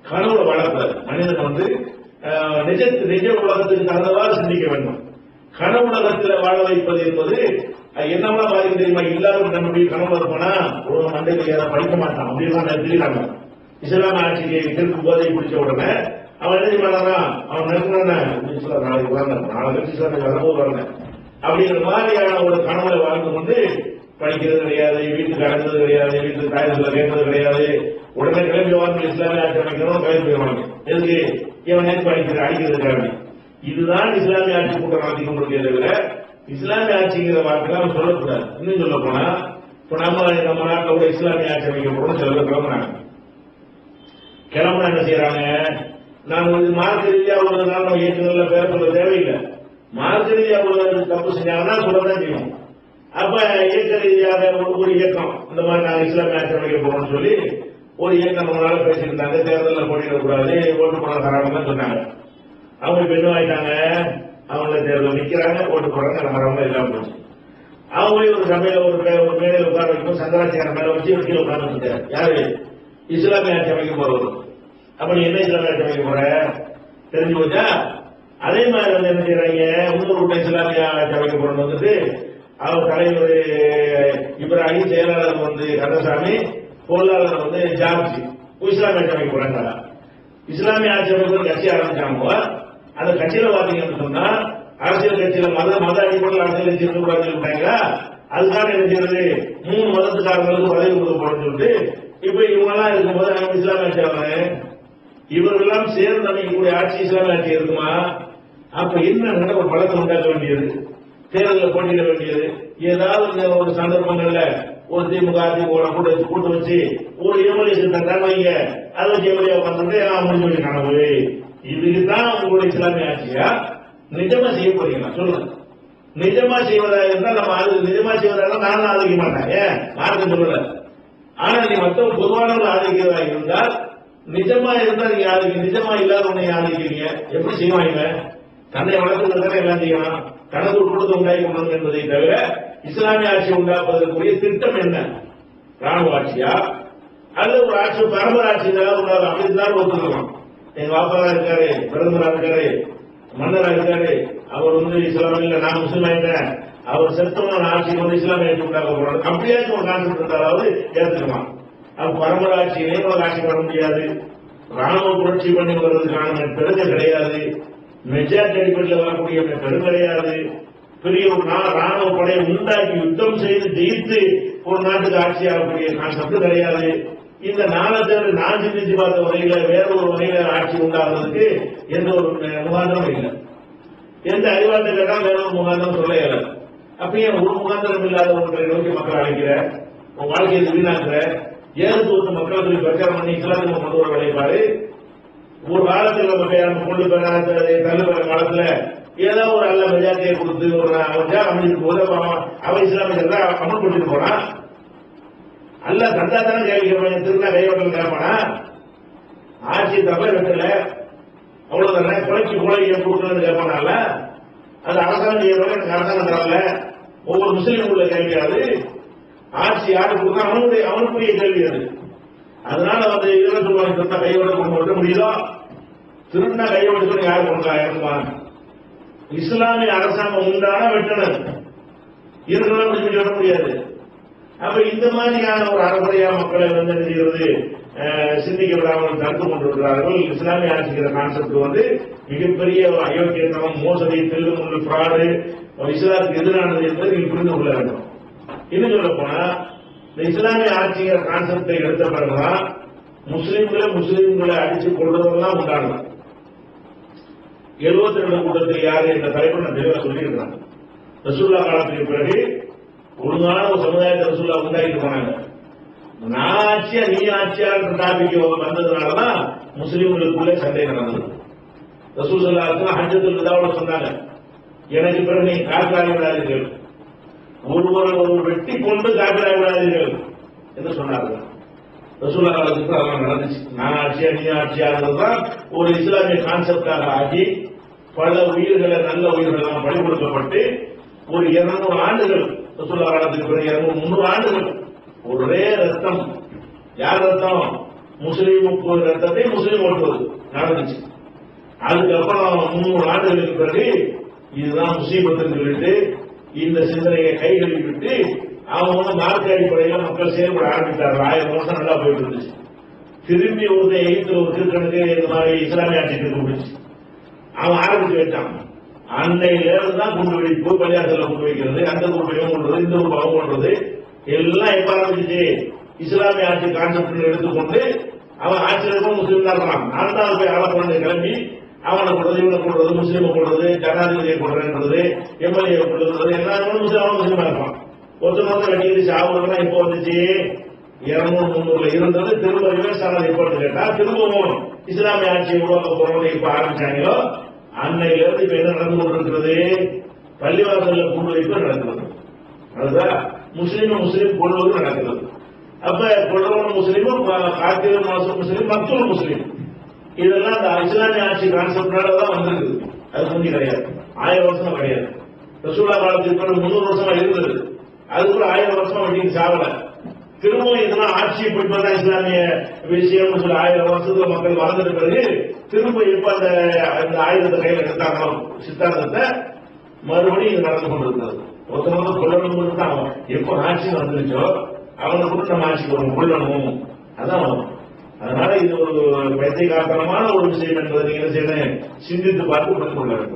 S2: கனவுல வாழக்கூடாது. மனிதன் வந்து நிஜ உலகத்துக்கு தகுந்தவாறு சிந்திக்க வேண்டும். கனவுலகத்தில் வாழ வைப்பது என்பது என்னவெல்லாம் பாதிக்க தெரியுமா? எல்லாரும் நம்முடைய கனவுல போனா ஒரு மண்டைக்கு யாரும் படிக்க மாட்டான் அப்படின்னு தெரியுறாங்க. இஸ்லாமிய ஆட்சிக்கு தெற்கு போதை பிடிச்ச உடனே அவன் என்ன பண்ணான்? அவன் நினைக்கிறான் நாளைக்கு வரணும், நாளைக்கு இஸ்லாமிய வரும்போது வரணும் அப்படிங்கிற மாதிரியான ஒரு கனவுல வாழ்ந்து கொண்டு படிக்கிறது கிடையாது, வீட்டுக்கு அடைந்தது கிடையாது, வீட்டுக்கு காயத்துல கேட்பது கிடையாது. உடனே கிளம்பி வாங்க இஸ்லாமிய ஆட்சி அமைக்கிறோம் கிளம்பி போயிடுவாங்க. எதுக்கு? இவன் நேற்று படிக்கிற அடிக்கிறதுக்காக. இதுதான் இஸ்லாமிய ஆட்சி கூட்டம் நடத்தி கொண்டிருக்கே தவிர இஸ்லாமிய ஆட்சிங்கிற வார்த்தை அவன் சொல்லக்கூடாது. இன்னும் சொல்ல போனா இப்ப நம்ம நாட்டில் கூட இஸ்லாமிய ஆட்சி அமைக்க போறோம் சில பேர் கிளம்புறாங்க. கிளம்புனா என்ன செய்யறாங்க? நான் வந்து மார்க்க ரீதியா உள்ளதுனால நம்ம இயக்கங்கள்ல பேர சொல்ல தேவையில்லை. மார்க்க ரீதியா உள்ளது தப்பு செஞ்சாங்கன்னா சொல்லதான் செய்யும். அப்ப இயக்க ரீதியாக ஒரு இயக்கம் இந்த மாதிரி நாங்கள் இஸ்லாமிய ஆட்சி அமைக்க போறோம்னு சொல்லி ஒரு இயக்கம் நம்மளால பேசியிருந்தாங்க. தேர்தலில் போட்டியிடக்கூடாது, ஓட்டு போட தராங்கன்னு சொன்னாங்க. அவங்க இப்ப என்ன ஆயிட்டாங்க? அவங்க தேர்தல் நிக்கிறாங்க, ஓட்டு போடுறாங்க, நம்ம எல்லாம் போச்சு. அவங்க ஒரு சபையில ஒரு மேடையில் உட்கார வைக்கும், சங்கராச்சாரம் மேல வச்சு கீழே உட்கார்ந்து இருக்காரு. யாரு? இஸ்லாமிய ஆட்சி அமைக்க போறவர். அப்ப நீ என்ன இஸ்லாமிய ஆட்சி அமைக்க போற? தெரிஞ்சு போச்சா? அதே மாதிரி வந்து என்ன செய்யறாங்க? இன்னொரு கூட்டம் இஸ்லாமிய ஆட்சி அமைக்க போறோம்னு வந்துட்டு அவர் தலைவர் இப்ராஹிம், செயலாளர் வந்து கந்தசாமி, பொருளாளர் வந்து ஜார்ஜி இஸ்லாமிய ஆட்சி அமைக்க போறாங்க. இஸ்லாமிய ஆட்சி அமைப்பு கட்சி ஆரம்பிச்சாங்க. அந்த கட்சியில பாத்தீங்கன்னு சொன்னா அரசியல் கட்சியில மத அடிப்படையில் அரசியல் கட்சி இருக்கக்கூடாதுன்னு அதுக்காக என்ன செய்யறது? 3 மதத்துக்காரங்களுக்கு பதவி கொடுக்கப்படும் சொல்லிட்டு இப்ப இவங்கெல்லாம் இருக்கும்போது நம்ம இஸ்லாமிய ஆட்சி ஆகணும். இவர்களெல்லாம் சேர்ந்து அமைக்கக்கூடிய ஆட்சி இஸ்லாமிய ஆட்சி இருக்குமா? அப்ப என்ன ஒரு பழக்கம் உண்டாக்க வேண்டியது, தேர்தலில் போட்டியிட வேண்டியது. ஏதாவது ஒரு சந்தர்ப்பங்கள்ல ஒரு திமுக கூட்டு வச்சு ஒரு எம்எல்ஏ தந்தாங்க வைங்க, அதை வச்சு எம்எல்ஏ வந்துட்டு முடிஞ்சு வச்சு கனவு. இதுக்குதான் உங்களுடைய இஸ்லாமிய ஆட்சியா? நிஜமா செய்ய போறீங்களா? சொல்லுங்க. நிஜமா செய்வதா இருந்தால் நம்ம அது நிஜமா செய்வதா நானும் ஆதரிக்க மாட்டேன். ஏன் மார்க்கம் சொல்லல. ஆனா நீ மற்ற பொதுவானவர்கள் ஆதரிக்கிறதா இருந்தால் நிஜமா இருந்தா நீங்க ஆதரிக்க, நிஜமா இல்லாத உன்னை ஆதரிக்கிறீங்க. எப்படி செய்வாங்க? தன்னை வளர்த்துக்கிறதான எல்லாம் செய்யலாம். தனது குடும்பத்தை உண்டாக்கி கொண்டு என்பதை தவிர இஸ்லாமிய ஆட்சி உண்டாக்குவதற்குரிய திட்டம் என்ன? ராணுவ ஆட்சியா அல்லது ஒரு ஆட்சி பரம்பரை ஆட்சி உண்டாகும்? அப்படி இருந்தாலும் ஒத்துக்கலாம். எங்க வாப்பாரா இருக்காரு, பிரதமரா இருக்காரு, மன்னரா இருக்காரு, அவர் வந்து இஸ்லாமிய நான் முஸ்லீம் ஆயிட்டேன், அவர் செத்தவன் ஆட்சிக்கு வந்து இஸ்லாமிய ஆட்சி உண்டாக்க போறாரு அப்படியாச்சும் ஒரு கான்செப்ட் இருந்தாலாவது ஏற்றுக்கலாம். அப்ப பரம்பரை ஆட்சியிலே ஒரு ஆட்சி வர முடியாது. ராணுவ புரட்சி பண்ணி வருவதற்கான பெருமை கிடையாது. மெஜாரிட்டி அடிப்படையில் வரக்கூடிய பெருமை கிடையாது. பெரிய ஒரு ராணுவ படையை உண்டாக்கி யுத்தம் செய்து ஜெயித்து ஒரு நாட்டுக்கு ஆட்சி ஆகக்கூடிய கான்செப்ட் கிடையாது. இந்த நாளத்தோடு நான் சிந்திச்சு பார்த்த வகையில வேற ஒரு வகையில ஆட்சி உண்டாகிறதுக்கு எந்த ஒரு முகாந்திரமும் இல்லை. எந்த அறிவாளத்தை கேட்டால் வேற ஒரு முகாந்திரம் சொல்ல இயலாது. அப்ப ஏன் ஒரு முகாந்திரம் இல்லாத ஒன்றை நோக்கி மக்கள் அழைக்கிற, உன் வாழ்க்கையை வீணாக்குற, ஏகத்துவத்து மக்கள் சொல்லி பிரச்சாரம் பண்ணி இஸ்லாமிய கொண்டு வர வேலைப்பாடு. ஒரு காலத்தில் நம்ம கொண்டு தள்ளுபட காலத்துல ஏதாவது ஒரு நல்ல மெஜாரிட்டியை கொடுத்து ஒரு அமைச்சிட்டு போது அவன் இஸ்லாமிய அமல்படுத்திட்டு போனான். அல்ல தந்தா தானே கேட்க திருநா கைவட்டம் கேட்பானா? ஆட்சி தவிர வெட்டல அவ்வளவுதானே. குறைச்சி குலையை கொடுக்கணும்னு கேட்பானால அது அரசாங்கம் செய்யறவங்க எனக்கு அரசாங்கம் தரல. ஒவ்வொரு முஸ்லீம் உள்ள கேள்வி அது. ஆட்சி யாரு கொடுத்தா அவனுக்குரிய கேள்வி அது. அதனால வந்து இலவச ரூபாய் திருத்தா கையோட கொண்டு வர முடியுதோ? திருநா கையோட சொல்லி யார் கொண்டா இறங்குவாங்க? இஸ்லாமிய அரசாங்கம் உண்டான வெட்டனர் இருக்கலாம் விட முடியாது. அப்ப இந்த மாதிரியான ஒரு அறமுறையா மக்களை வந்து செய்வது சிந்திக்க விடாமல் தடுத்து கொண்டிருக்கிறார்கள். இஸ்லாமிய ஆட்சிக்கிற கான்செப்ட் வந்து மிகப்பெரிய ஒரு அயோக்கியத்தனம், மோசடி, தில்லுமுள்ளு, ஃப்ராடு, இஸ்லாத்துக்கு எதிரானது என்பதை நீங்கள் புரிந்து கொள்ள வேண்டும். இன்னும் சொல்ல போனா இந்த இஸ்லாமிய ஆட்சிங்கிற கான்செப்டை எடுத்த பிறகுதான் முஸ்லிம்களை அடிச்சு கொள்வதெல்லாம் உண்டானது. 72 கூட்டத்தில் யாரு என்ற தலைப்பு நான் தெளிவாக சொல்லியிருக்கிறாங்க. ரசூல்லா காலத்துக்கு பிறகு ஒழுங்கான ஒரு சமுதாயத்தை ரசூல்லா உண்டாக்கிட்டு போனாங்க. நான் ஆட்சியா நீ ஆட்சியா டாபிக் வந்ததுனாலதான் முஸ்லிம்களுக்குள்ளே சண்டை நடந்தது. ரசூல் ஸல்லல்லாஹு ஹஜ்ஜத்துல் விதாவுல சொன்னாங்க, எனக்கு பிறகு நீ காபிராகி விடாதீர்கள், ஒருவர் வெட்டி கொண்டு காபிராகி விடாதீர்கள் என்று சொன்னார்கள். ரசூல்லா காலத்துக்கு அதெல்லாம் நடந்துச்சு. நான் ஆட்சியா நீ ஆட்சியாகிறதுதான் ஒரு இஸ்லாமிய கான்செப்டாக ஆகி பல உயிர்களை, நல்ல உயிர்கள் பலி கொடுக்கப்பட்டு ஒரு 200 ஆண்டுகள் ரசூல்லா காலத்துக்கு பிறகு 200-300 ஆண்டுகள் ஒரே ரத்தம். யார் ரத்தம்? முஸ்லீமுக்கு ரத்தத்தை முஸ்லீம் ஓட்டுவது நடந்துச்சு. அதுக்கப்புறம் 300 ஆண்டுகளுக்கு பிறகு இதுதான் முஸ்லீமத்துன்னு சொல்லிட்டு இந்த சிந்தனையை கைகளில் விட்டு அவங்க மார்க்க அடிப்படையில் மக்கள் செயல்பட ஆரம்பித்தார்கள். 1000 வருஷம் நல்லா போயிட்டு இருந்துச்சு. திரும்பி ஒரு எகிப்தில் ஒரு திருக்கணக்கு இந்த மாதிரி இஸ்லாமிய ஆட்சி கூப்பிடுச்சு. அவன் ஆரம்பிச்சு வச்சான். அன்னையில இருந்து தான் குண்டு வெடிப்பு, பள்ளியாசல குண்டு வைக்கிறது, அந்த குண்டு இவன் பண்றது, இந்த குண்டு அவன் பண்றது எல்லாம் எப்ப ஆரம்பிச்சு இஸ்லாமிய ஆட்சி கான்செப்ட் எடுத்துக்கொண்டு அவன் ஆட்சியருக்கும் முஸ்லீம் தான் இருக்கான். நான்காவது போய் ஆளப்பொண்ணு கிளம்பி அவனை கொடுறது, இவனை கொடுறது, முஸ்லீமை கொடுறது, ஜனாதிபதியை கொடுறது, எம்எல்ஏ கொடுறது, எல்லாருமே முஸ்லீமா இருப்பான். ஒருத்தர் வெட்டிக்கிட்டு சாவுறதுலாம் இப்போ வந்துச்சு. 200-300 இருந்தது. திரும்ப ரிவர்ஸ் ஆனது எப்போ கேட்டா திரும்பவும் இஸ்லாமிய ஆட்சியை உருவாக்க போறோம்னு இப்ப ஆரம்பிச்சாங்களோ அன்னையில இருந்து இப்ப என்ன நடந்து கொண்டிருக்கிறது? பள்ளிவாசல்ல குண்டு வைப்பு நடக்கிறது. அதுதான் முஸ்லீம் கொள்வது நடக்கிறது. அப்ப கொள்றவன் முஸ்லீமும், காத்திர முஸ்லீம், மற்றொரு முஸ்லீம், இதெல்லாம் இந்த இஸ்லாமிய ஆட்சி கான்செப்டாலதான் வந்திருக்குது. அது முந்தி கிடையாது, 1000 வருஷமா கிடையாது. ரசூலுல்லாஹ் காலத்துக்கு 300 வருஷமா இருந்தது. அதுக்குள்ள 1000 வருஷமா வெட்டிங்க சாவல. திரும்பவும் இதெல்லாம் ஆட்சியை போயிட்டு இஸ்லாமிய விஷயம் 1000 வருஷத்துல மக்கள் வளர்ந்துட்ட பிறகு திரும்ப எப்ப அந்த ஆயுதத்தை கையில் எடுத்தாங்களோ சித்தாந்தத்தை மறுபடியும் இது நடந்து கொண்டிருக்கிறது. ஒருத்தவங்க கொள்ளணும் தான் எப்ப ஆட்சி வந்துருச்சோ அவங்க கூட நம்ம ஆட்சிக்கு கொள்ளணும் அதான் வரும். அதனால இது ஒரு பைத்தியகாரத்தனமான ஒரு விஷயம் என்பதை நீங்க சிந்தித்து பார்த்து புரிந்து கொள்ள வேண்டும்.